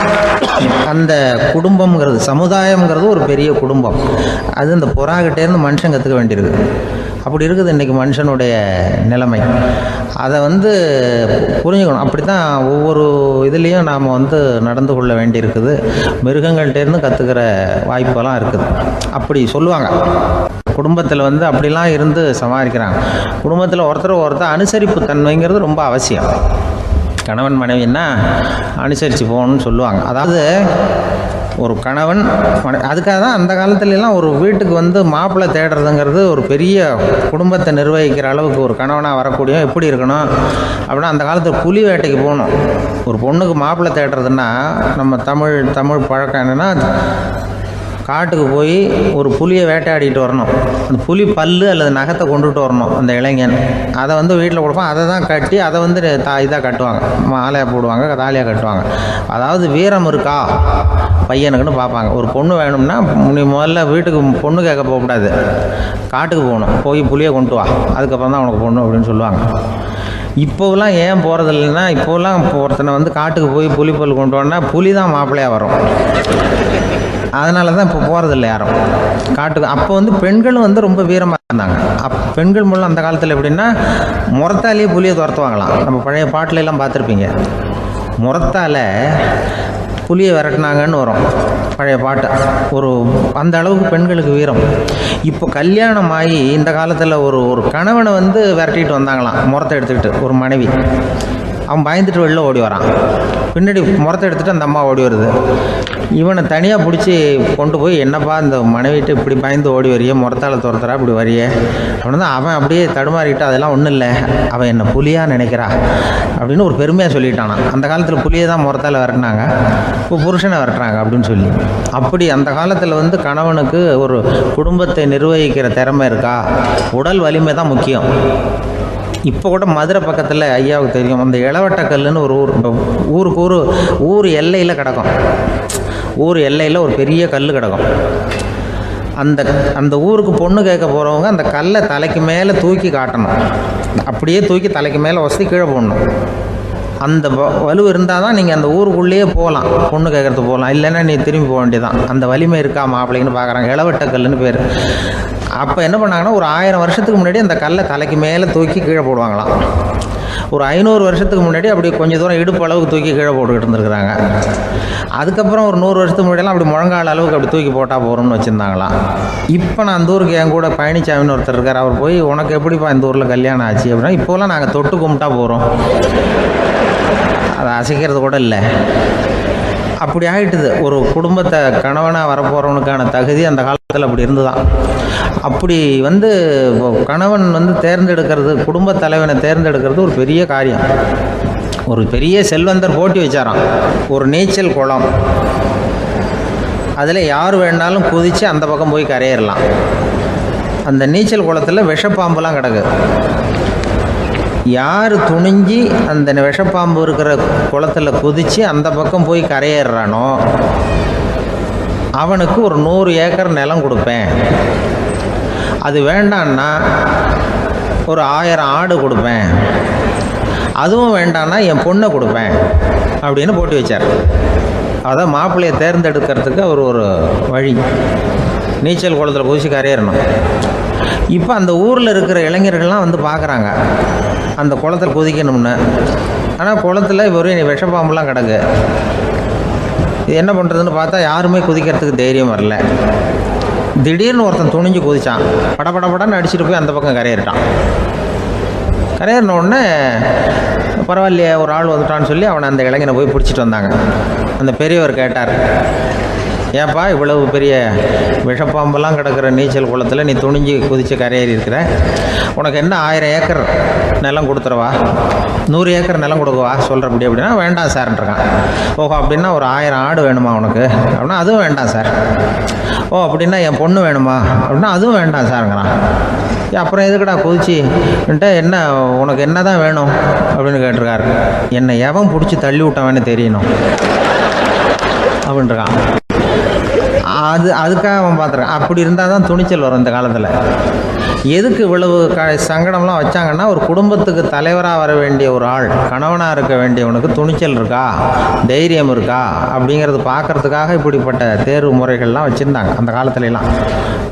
அந்த குடும்பம்ங்கிறது, சமுதாயம்ங்கிறது ஒரு பெரிய குடும்பம். அது இந்த புறாக்கிட்டேருந்து மனுஷன் கற்றுக்க வேண்டியிருக்கு. அப்படி இருக்குது இன்றைக்கி மனுஷனுடைய நிலைமை. அதை வந்து புரிஞ்சுக்கணும். அப்படி தான் ஒவ்வொரு இதுலேயும் நாம் வந்து நடந்து கொள்ள வேண்டியிருக்குது. மிருகங்கள்டேருந்து கற்றுக்கிற வாய்ப்பெல்லாம் இருக்குது. அப்படி சொல்லுவாங்க, குடும்பத்தில் வந்து அப்படிலாம் இருந்து சமாளிக்கிறாங்க. குடும்பத்தில் ஒருத்தர் அனுசரிப்பு தன்மைங்கிறது ரொம்ப அவசியம். கணவன் மனைவின்னா அனுசரித்து போகணும்னு சொல்லுவாங்க. அதாவது ஒரு கணவன் அதுக்காக தான் அந்த காலத்துலலாம் ஒரு வீட்டுக்கு வந்து மாப்பிள்ளை தேடுறதுங்கிறது ஒரு பெரிய குடும்பத்தை நிர்வகிக்கிற அளவுக்கு ஒரு கணவனாக வரக்கூடிய எப்படி இருக்கணும் அப்படின்னா, அந்த காலத்தில் புலி வேட்டைக்கு போகணும். ஒரு பொண்ணுக்கு மாப்பிள்ளை தேடுறதுன்னா நம்ம தமிழ் பழக்கம் என்னென்னா, காட்டுக்கு போய் ஒரு புலியை வேட்டையாடிட்டு வரணும். அந்த புலி பல்லு அல்லது நகத்தை கொண்டுட்டு வரணும் அந்த இளைஞன். அதை வந்து வீட்டில் கொடுப்பான். அதை தான் கட்டி அதை வந்து இதாக கட்டுவாங்க, மாலையாக போடுவாங்க, தாலியாக கட்டுவாங்க. அதாவது வீரம் இருக்கா பையனுக்குன்னு பார்ப்பாங்க. ஒரு பொண்ணு வேணும்னா நீ முதல்ல வீட்டுக்கு பொண்ணு கேட்க போகக்கூடாது, காட்டுக்கு போகணும், போய் புலியை கொண்டு வா, அதுக்கப்புறம் தான் உனக்கு பொண்ணு அப்படின்னு சொல்லுவாங்க. இப்போவெல்லாம் ஏன் போகிறது இல்லைன்னா, இப்போலாம் ஒருத்தனை வந்து காட்டுக்கு போய் புலி பல் கொண்டு வரனா புலி தான் மாப்பிள்ளையாக வரும். அதனால தான் இப்போ போகிறதில்ல யாரும் காட்டுக்கு. அப்போ வந்து பெண்களும் வந்து ரொம்ப வீரமாக இருந்தாங்க. பெண்கள் மூலம் அந்த காலத்தில் எப்படின்னா, முறத்தாலேயே புலியை துரத்துவாங்களாம். நம்ம பழைய பாட்டிலெல்லாம் பார்த்துருப்பீங்க, முறத்தால் புலியை விரட்டினாங்கன்னு வரும் பழைய பாட்டு. ஒரு அந்த அளவுக்கு பெண்களுக்கு வீரம். இப்போ கல்யாணம் ஆகி இந்த காலத்தில் ஒரு கணவனை வந்து விரட்டிட்டு வந்தாங்களாம் முறத்தை எடுத்துக்கிட்டு ஒரு மனைவி. அவன் பயந்துட்டு வெளில ஓடி வரான். பின்னாடி முறத்தை எடுத்துகிட்டு அந்த அம்மா ஓடி வருது. இவனை தனியாக பிடிச்சி கொண்டு போய், என்னப்பா இந்த மனைவிட்டு இப்படி பயந்து ஓடி வரையே, முறத்தால் துரத்துறா இப்படி வரையே அப்படின்னு தான் அவன் அப்படியே தடுமாறிக்கிட்டு, அதெல்லாம் ஒன்றும் இல்லை, அவன் என்னை புலியாக நினைக்கிறா அப்படின்னு ஒரு பெருமையாக சொல்லிட்டானா. அந்த காலத்தில் புலியை தான் முறத்தால் விரட்டினாங்க, இப்போ புருஷனை விரட்டுறாங்க அப்படின்னு சொல்லி. அப்படி அந்த காலத்தில் வந்து கணவனுக்கு ஒரு குடும்பத்தை நிர்வகிக்கிற திறமை இருக்கா, உடல் வலிமை தான் முக்கியம். இப்போ கூட மதுரை பக்கத்தில் ஐயாவுக்கு தெரியும், அந்த இளவட்டக்கல்லுன்னு ஒரு ஊருக்கு ஊர் எல்லையில் கிடக்கும். ஊர் எல்லையில் ஒரு பெரிய கல் கிடக்கும். அந்த ஊருக்கு பொண்ணு கேட்க போகிறவங்க அந்த கல்லை தலைக்கு மேலே தூக்கி காட்டணும். அப்படியே தூக்கி தலைக்கு மேலே வசதி கீழே போடணும். அந்த வலு இருந்தால் தான் நீங்கள் அந்த ஊருக்குள்ளேயே போகலாம், பொண்ணு கேட்குறதுக்கு போகலாம். இல்லைன்னா நீ திரும்பி போக வேண்டியதான். அந்த வலிமை இருக்கா மாப்பிள்ளைன்னு பார்க்குறாங்க. இளவட்டக்கல்லுன்னு பேர். அப்போ என்ன பண்ணாங்கன்னா, ஒரு 1000 வருஷத்துக்கு முன்னாடி அந்த கல்லை தலைக்கு மேலே தூக்கி கீழே போடுவாங்களாம். ஒரு 500 வருஷத்துக்கு முன்னாடி அப்படி கொஞ்சம் தூரம் இடுப்பு அளவுக்கு தூக்கி கீழே போட்டுக்கிட்டு இருந்துருக்குறாங்க. அதுக்கப்புறம் ஒரு 100 வருஷத்துக்கு முன்னாடியெல்லாம் அப்படி முழங்கால அளவுக்கு அப்படி தூக்கி போட்டால் போகிறோம்னு வச்சுருந்தாங்களாம். இப்போ நான் அந்த ஊருக்கு என் கூட பழனிசாமின்னு ஒருத்தர் இருக்கார். அவர் போய், உனக்கு எப்படிப்பா இந்த ஊரில் கல்யாணம் ஆச்சு அப்படின்னா, இப்போலாம் நாங்கள் தொட்டு கும்பிட்டா போகிறோம், அதை அசைக்கிறது கூட இல்லை. அப்படி ஆகிட்டுது. ஒரு குடும்பத்தை கணவனாக வரப்போகிறவனுக்கான தகுதி அந்த காலத்தில் அப்படி இருந்துதான். அப்படி வந்து கணவன் வந்து தேர்ந்தெடுக்கிறது, குடும்ப தலைவனை தேர்ந்தெடுக்கிறது ஒரு பெரிய காரியம். ஒரு பெரிய செல்வந்தர் போட்டி வச்சாராம், ஒரு நீச்சல் குளம், அதில் யார் வேணாலும் குதித்து அந்த பக்கம் போய் கரையேறலாம். அந்த நீச்சல் குளத்தில் விஷப்பாம்புலாம் கிடக்கு. யார் துணிஞ்சி அந்த விஷப்பாம்பு இருக்கிற குளத்தில் குதித்து அந்த பக்கம் போய் கரையேறானோ அவனுக்கு ஒரு 100 ஏக்கர் நிலம் கொடுப்பேன். அது வேண்டான்னா ஒரு 1000 ஆடு கொடுப்பேன். அதுவும் வேண்டான்னா என் பொண்ணை கொடுப்பேன் அப்படின்னு போட்டி வச்சார். அதான் மாப்பிள்ளையை தேர்ந்தெடுக்கிறதுக்கு அவர் ஒரு வழி, நீச்சல் குளத்தில் குதிச்சு கரையேறணும். இப்போ அந்த ஊரில் இருக்கிற இளைஞர்கள்லாம் வந்து பார்க்குறாங்க அந்த குளத்தில் குதிக்கணும்னு. ஆனால் குளத்தில் வெறும் விஷப்பாம்புலாம் கிடக்கு. இது என்ன பண்ணுறதுன்னு பார்த்தா யாருமே குதிக்கிறதுக்கு தைரியம் வரல. திடீர்னு ஒருத்தன் துணிஞ்சு குதிச்சான். படபடன்னு அடிச்சுட்டு போய் அந்த பக்கம் கரையேறிட்டான். கரையேறின உடனே பரவாயில்லையே ஒரு ஆள் வந்துட்டான்னு சொல்லி அவனை அந்த இளைஞனை போய் பிடிச்சிட்டு வந்தாங்க. அந்த பெரியவர் கேட்டார், ஏன்ப்பா இவ்வளவு பெரிய விஷப்பாம்பெல்லாம் கிடக்கிற நீச்சல் குளத்தில் நீ துணிஞ்சு குதித்து கரையேறி இருக்கிற, உனக்கு என்ன 1000 ஏக்கர் நிலம் கொடுத்துருவா, 100 ஏக்கர் நிலம் கொடுக்குவா சொல்கிறபடி அப்படின்னா, வேண்டாம் சார்ன்றான். ஓஹோ அப்படின்னா ஒரு 1000 ஆடு வேணுமா உனக்கு அப்படின்னா, அதுவும் வேண்டாம் சார். ஓ அப்படின்னா என் பொண்ணு வேணுமா அப்படின்னா, அதுவும் வேண்டாம் சாருங்கிறான். அப்புறம் எதுக்குடா குதிச்சுன்ட்டு, என்ன உனக்கு என்ன தான் வேணும் அப்படின்னு கேட்டிருக்காரு. என்னை எவன் பிடிச்சி தள்ளி விட்டவன்னு தெரியணும் அப்படின்றான். அதுக்காக அவன் பார்த்துருக்கான். அப்படி இருந்தால் தான் துணிச்சல் வரும் இந்த காலத்தில். எதுக்கு இவ்வளவு சங்கடம்லாம் வச்சாங்கன்னா, ஒரு குடும்பத்துக்கு தலைவராக வர வேண்டிய ஒரு ஆள், கணவனாக இருக்க வேண்டியவனுக்கு துணிச்சல் இருக்கா, தைரியம் இருக்கா அப்படிங்கிறது பார்க்குறதுக்காக இப்படிப்பட்ட தேர்வு முறைகள்லாம் வச்சுருந்தாங்க அந்த காலத்துலலாம்.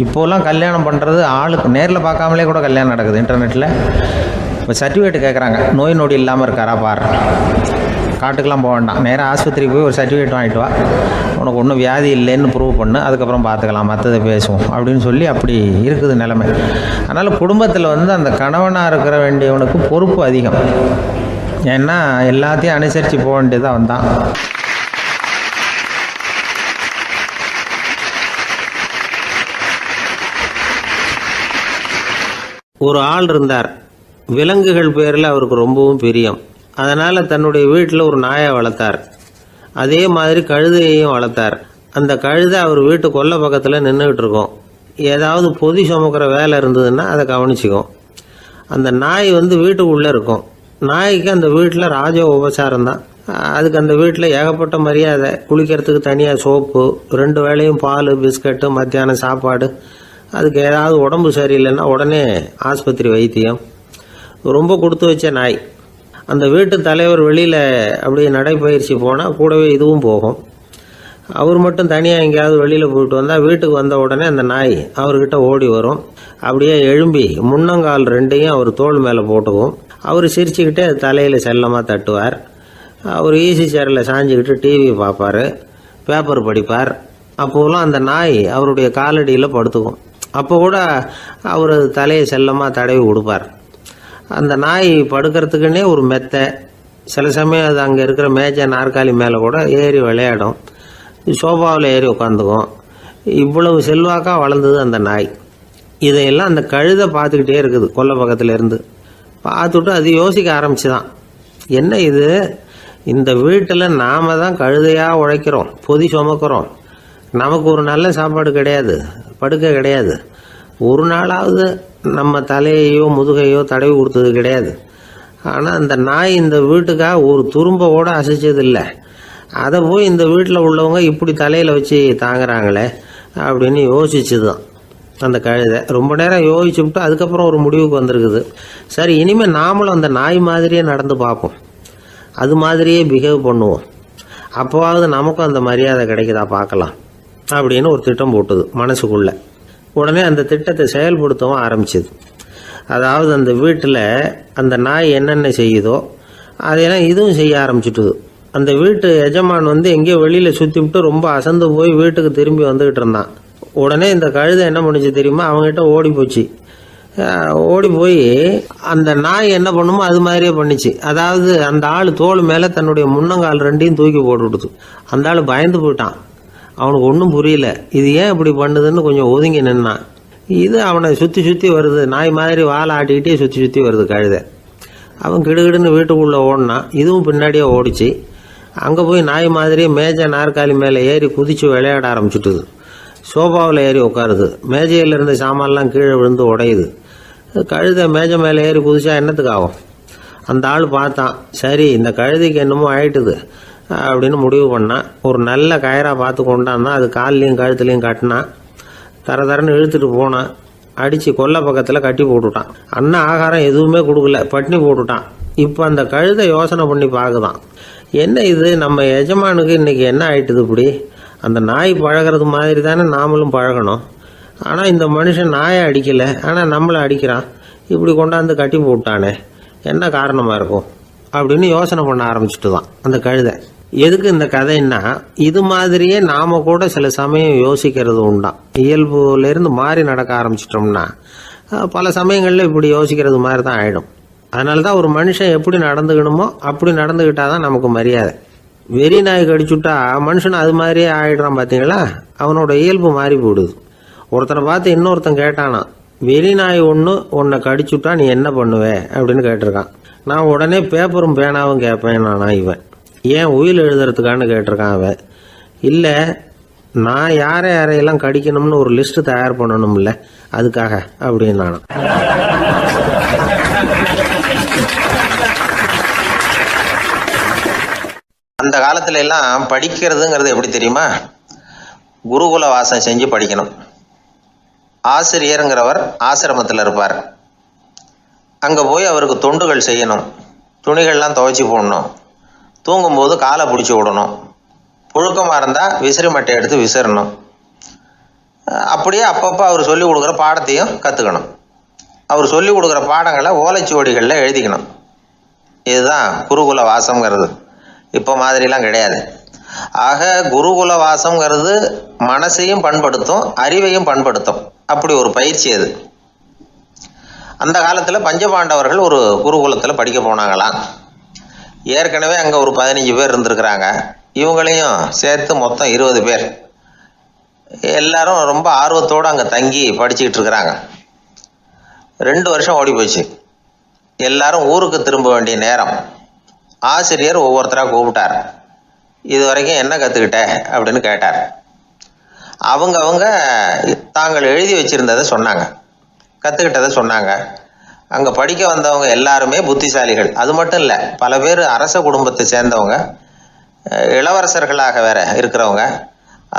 இப்போலாம் கல்யாணம் பண்ணுறது ஆளுக்கு நேரில் பார்க்காமலே கூட கல்யாணம் நடக்குது இன்டர்நெட்டில். இப்போ சர்டிஃபிகேட் கேட்குறாங்க, நோய் நொடி இல்லாமல் இருக்காரா பாரு. காட்டுக்கெலாம் போக வேண்டாம், நேராக ஆஸ்பத்திரிக்கு போய் ஒரு சர்டிஃபிகேட் வாங்கிட்டு வா, உனக்கு ஒன்றும் வியாதி இல்லைன்னு ப்ரூவ் பண்ணு, அதுக்கப்புறம் பார்த்துக்கலாம், மற்றதை பேசுவோம் அப்படின்னு சொல்லி அப்படி இருக்குது நிலைமை. அதனால் குடும்பத்தில் வந்து அந்த கணவனாக இருக்கிற வேண்டியவனுக்கு பொறுப்பு அதிகம். ஏன்னா எல்லாத்தையும் அனுசரித்து போக வேண்டியதாக வந்தான். ஒரு ஆள் இருந்தார், விலங்குகள் பேரில் அவருக்கு ரொம்பவும் பிரியம். அதனால் தன்னுடைய வீட்டில் ஒரு நாயை வளர்த்தார். அதே மாதிரி கழுதையையும் வளர்த்தார். அந்த கழுதை அவர் வீட்டு கொல்லை பக்கத்தில் நின்றுக்கிட்டு இருக்கும். ஏதாவது பொதி சுமக்கிற வேலை இருந்ததுன்னா அதை கவனிச்சிக்கும். அந்த நாய் வந்து வீட்டுக்குள்ளே இருக்கும். நாய்க்கு அந்த வீட்டில் ராஜ உபசாரம் தான். அதுக்கு அந்த வீட்டில் ஏகப்பட்ட மரியாதை. குளிக்கிறதுக்கு தனியாக சோப்பு, 2 வேளையும் பால், பிஸ்கட்டு, மத்தியானம் சாப்பாடு. அதுக்கு ஏதாவது உடம்பு சரியில்லைன்னா உடனே ஆஸ்பத்திரி வைத்தியம். ரொம்ப கொடுத்து வச்ச நாய். அந்த வீட்டு தலைவர் வெளியில் அப்படியே நடைப்பயிற்சி போனால் கூடவே இதுவும் போகும். அவர் மட்டும் தனியாக எங்கேயாவது வெளியில் போயிட்டு வந்தால் வீட்டுக்கு வந்த உடனே அந்த நாய் அவர்கிட்ட ஓடி வரும். அப்படியே எழும்பி முன்னங்கால் 2ஐயும் அவர் தோள் மேலே போட்டுக்கும். அவர் சிரிச்சுக்கிட்டே தலையில் செல்லமாக தட்டுவார். அவர் ஈஸி சேரில் சாஞ்சிக்கிட்டு டிவி பார்ப்பார், பேப்பர் படிப்பார். அப்போலாம் அந்த நாய் அவருடைய காலடியில் படுத்துக்கும். அப்போ கூட அவர் தலையை செல்லமாக தடவி கொடுப்பார். அந்த நாய் படுக்கிறதுக்குன்னே ஒரு மெத்தை, சில சமயம் அது அங்கே இருக்கிற மேஜை நாற்காலி மேலே கூட ஏறி விளையாடும், சோஃபாவில் ஏறி உட்காந்துக்கும். இவ்வளவு செல்வாக்காக வளர்ந்தது அந்த நாய். இதையெல்லாம் அந்த கழுதை பார்த்துக்கிட்டே இருக்குது கொல்லை பக்கத்தில் இருந்து. பார்த்துட்டு அது யோசிக்க ஆரம்பிச்சுதான், என்ன இது, இந்த வீட்டில் நாம தான் கழுதையாக உழைக்கிறோம், பொதி சுமக்கிறோம், நமக்கு ஒரு நல்ல சாப்பாடு கிடையாது, படுக்கை கிடையாது, ஒரு நாளாவது நம்ம தலையையோ முதுகையோ தடவி கொடுத்தது கிடையாது. ஆனால் அந்த நாய் இந்த வீட்டுக்காக ஒரு துரும்ப கூட அசைச்சதில்லை. அதை போய் இந்த வீட்டில் உள்ளவங்க இப்படி தலையில் வச்சு தாங்குறாங்களே அப்படின்னு யோசிச்சுதான் அந்த கழுதை. ரொம்ப நேரம் யோசிச்சுவிட்டு அதுக்கப்புறம் ஒரு முடிவுக்கு வந்திருக்குது. சரி, இனிமேல் நாமளும் அந்த நாய் மாதிரியே நடந்து பார்ப்போம், அது மாதிரியே பிஹேவ் பண்ணுவோம், அப்போவாவது நமக்கும் அந்த மரியாதை கிடைக்குதா பார்க்கலாம் அப்படின்னு ஒரு திட்டம் போட்டுது மனசுக்குள்ள. உடனே அந்த திட்டத்தை செயல்படுத்தவும் ஆரம்பிச்சுது. அதாவது அந்த வீட்டில் அந்த நாய் என்னென்ன செய்யுதோ அதையெல்லாம் இதுவும் செய்ய ஆரம்பிச்சுட்டுது. அந்த வீட்டு எஜமான் எங்கேயோ வெளியில் சுற்றிவிட்டு ரொம்ப அசந்து போய் வீட்டுக்கு திரும்பி வந்துக்கிட்டு இருந்தான். உடனே இந்த கழுதை என்ன பண்ணுச்சு தெரியுமா, அவங்ககிட்ட ஓடி போச்சு. ஓடி போய் அந்த நாய் என்ன பண்ணுமோ அது மாதிரியே பண்ணிச்சு. அதாவது அந்த ஆள் தோள் மேலே தன்னுடைய முன்னங்கால் ரெண்டையும் தூக்கி போட்டு விடுது. அந்த ஆள் பயந்து போயிட்டான். அவனுக்கு ஒன்றும் புரியல, இது ஏன் இப்படி பண்ணுதுன்னு கொஞ்சம் ஒதுங்கி நின்னான். இது அவனை சுற்றி சுற்றி வருது, நாய் மாதிரி வாழை ஆட்டிக்கிட்டே சுற்றி சுற்றி வருது கழுதை. அவன் கிடுகிடுன்னு வீட்டுக்குள்ளே ஓடினான், இதுவும் பின்னாடியே ஓடிச்சு. அங்கே போய் நாய் மாதிரியே மேஜை நாற்காலி மேலே ஏறி குதித்து விளையாட ஆரம்பிச்சுட்டுது. சோஃபாவில் ஏறி உட்காருது, மேஜையில் இருந்த சாமான்லாம் கீழே விழுந்து உடையுது. கழுதை மேஜை மேலே ஏறி குதிச்சா என்னத்துக்கு ஆகும்? அந்த ஆள் பார்த்தான், சரி இந்த கழுதைக்கு என்னமோ ஆயிட்டுது அப்படின்னு முடிவு பண்ணான். ஒரு நல்ல கயிறாக பார்த்து கொண்டான்னா அது கால்லையும் கழுத்துலையும் கட்டினான். தரன்னு இழுத்துட்டு போனான். அடித்து கொல்லை பக்கத்தில் கட்டி போட்டுட்டான். அண்ணன் ஆகாரம் எதுவுமே கொடுக்கல, பட்னி போட்டுட்டான். இப்போ அந்த கழுதை யோசனை பண்ணி பார்க்குதான், என்ன இது, நம்ம எஜமானுக்கு இன்னைக்கு என்ன ஆயிட்டுது இப்படி? அந்த நாய் பழகிறது மாதிரி தானே நாமளும் பழகணும். ஆனால் இந்த மனுஷன் நாயை அடிக்கலை, ஆனால் நம்மளை அடிக்கிறான், இப்படி கொண்டாந்து கட்டி போட்டானே, என்ன காரணமாக இருக்கும் அப்படின்னு யோசனை பண்ண ஆரம்பிச்சுட்டு தான் அந்த கழுதை. எதுக்கு இந்த கதைன்னா, இது மாதிரியே நாம கூட சில சமயம் யோசிக்கிறது உண்டாம். இயல்புலேருந்து மாறி நடக்க ஆரம்பிச்சிட்டோம்னா பல சமயங்களில் இப்படி யோசிக்கிறது மாதிரி தான் ஆகிடும். அதனால தான் ஒரு மனுஷன் எப்படி நடந்துக்கணுமோ அப்படி நடந்துக்கிட்டாதான் நமக்கு மரியாதை. வெறி நாய் கடிச்சுட்டா மனுஷன் அது மாதிரியே ஆகிடுறான் பார்த்தீங்களா, அவனோட இயல்பு மாறி போடுது. ஒருத்தனை பார்த்து இன்னொருத்தன் கேட்டானா, வெறி நாய் உன்னை கடிச்சுட்டா நீ என்ன பண்ணுவே அப்படின்னு கேட்டிருக்கான். நான் உடனே பேப்பரும் பேனாவும் கேட்பேன் நானா இவன். ஏன் உயில் எழுதுறதுக்கான்னு கேட்டிருக்கான் அவன். இல்லை, நான் யாரையெல்லாம் கடிக்கணும்னு ஒரு லிஸ்ட்டு தயார் பண்ணணும்ல, அதுக்காக அப்படின்னு நானும். அந்த காலத்துல எல்லாம் படிக்கிறதுங்கிறது எப்படி தெரியுமா, குருகுல வாசம் செஞ்சு படிக்கணும். ஆசிரியருங்கிறவர் ஆசிரமத்தில் இருப்பார். அங்கே போய் அவருக்கு தொண்டுகள் செய்யணும், துணிகள்லாம் துவைச்சி போடணும், தூங்கும்போது காலை பிடிச்சி விடணும், புழுக்கமாக இருந்தால் விசிறி மட்டை எடுத்து விசிறணும். அப்படியே அப்பப்போ அவர் சொல்லிக் கொடுக்குற பாடத்தையும் கற்றுக்கணும். அவர் சொல்லிக் கொடுக்குற பாடங்களை ஓலைச்சுவடிகளில் எழுதிக்கணும். இதுதான் குருகுல வாசம்ங்கிறது. இப்போ மாதிரிலாம் கிடையாது. ஆக குருகுல வாசம்ங்கிறது மனசையும் பண்படுத்தும், அறிவையும் பண்படுத்தும். அப்படி ஒரு பயிற்சி அது. அந்த காலத்தில் பஞ்சபாண்டவர்கள் ஒரு குருகுலத்தில் படிக்க போனாங்களாம். ஏற்கனவே அங்கே ஒரு 15 பேர் இருந்திருக்கிறாங்க. இவங்களையும் சேர்த்து மொத்தம் 20 பேர். எல்லாரும் ரொம்ப ஆர்வத்தோடு அங்கே தங்கி படிச்சுக்கிட்டு இருக்கிறாங்க. 2 வருஷம் ஓடி போச்சு. எல்லாரும் ஊருக்கு திரும்ப வேண்டிய நேரம். ஆசிரியர் ஒவ்வொருத்தராக கூப்பிட்டார். இது வரைக்கும் என்ன கற்றுக்கிட்ட அப்படின்னு கேட்டார். அவங்க தாங்கள் எழுதி வச்சிருந்ததை சொன்னாங்க, கற்றுக்கிட்டதை சொன்னாங்க. அங்கே படிக்க வந்தவங்க எல்லாருமே புத்திசாலிகள். அது மட்டும் இல்லை, பல பேர் அரச குடும்பத்தை சேர்ந்தவங்க, இளவரசர்களாக வேற இருக்கிறவங்க.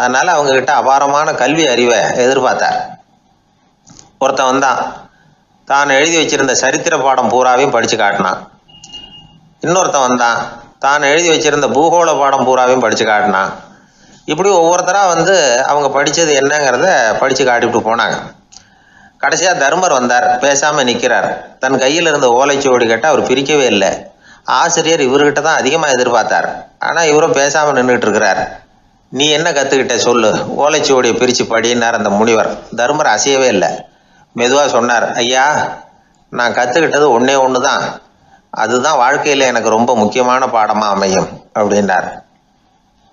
அதனால் அவங்கக்கிட்ட அபாரமான கல்வி அறிவை எதிர்பார்த்தார். ஒருத்தன் வந்தான், தான் எழுதி வச்சிருந்த சரித்திர பாடம் பூராவையும் படித்து காட்டினான். இன்னொருத்தன் வந்தான், தான் எழுதி வச்சிருந்த பூகோள பாடம் பூராவையும் படித்து காட்டினான். இப்படி ஒவ்வொருத்தராக அவங்க படித்தது என்னங்கிறத படித்து காட்டிவிட்டு போனாங்க. கடைசியாக தர்மர் வந்தார். பேசாமல் நிற்கிறார். தன் கையில் இருந்த ஓலைச்சுவடி கேட்டால் அவர் பிரிக்கவே இல்லை. ஆசிரியர் இவர்கிட்ட தான் அதிகமாக எதிர்பார்த்தார். ஆனால் இவரும் பேசாமல் நின்றுட்டு இருக்கிறார். நீ என்ன கற்றுக்கிட்ட சொல்லு, ஓலைச்சுவடியை பிரித்து படினார் அந்த முனிவர். தர்மர் அசையவே இல்லை. மெதுவாக சொன்னார், ஐயா, நான் கற்றுக்கிட்டது ஒன்றே ஒன்று தான். அதுதான் வாழ்க்கையில் எனக்கு ரொம்ப முக்கியமான பாடமாக அமையும் அப்படின்னார்.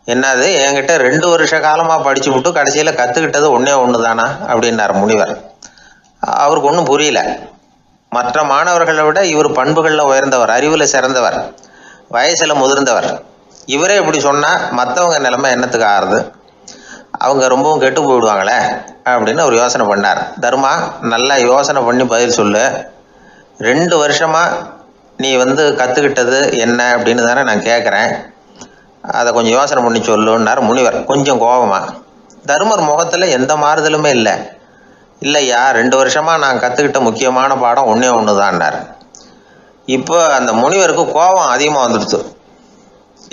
என்னது, என்கிட்ட 2 வருஷ காலமாக படிச்சு விட்டு கடைசியில் கற்றுக்கிட்டது ஒன்று தானா அப்படின்னார் முனிவர். அவருக்கு ஒன்றும் புரியல. மற்ற மாணவர்களை விட இவர் பண்புகளில் உயர்ந்தவர், அறிவில் சிறந்தவர், வயசில் முதிர்ந்தவர். இவரே இப்படி சொன்னால் மற்றவங்க நிலைமை என்னத்துக்கு ஆறுது, அவங்க ரொம்பவும் கெட்டு போயிடுவாங்களே அப்படின்னு அவர் யோசனை பண்ணார். தர்மா, நல்லா யோசனை பண்ணி பதில் சொல்லு. 2 வருஷமாக நீ கற்றுக்கிட்டது என்ன அப்படின்னு தானே நான் கேட்குறேன், அதை கொஞ்சம் யோசனை பண்ணி சொல்லுன்னார் முனிவர் கொஞ்சம் கோபமாக. தர்மர் முகத்தில் எந்த மாறுதலுமே இல்லை. இல்லையா, 2 வருஷமாக நான் கற்றுக்கிட்ட முக்கியமான பாடம் ஒன்று தான்னார். இப்போ அந்த முனிவருக்கு கோபம் அதிகமாக வந்துடுச்சு.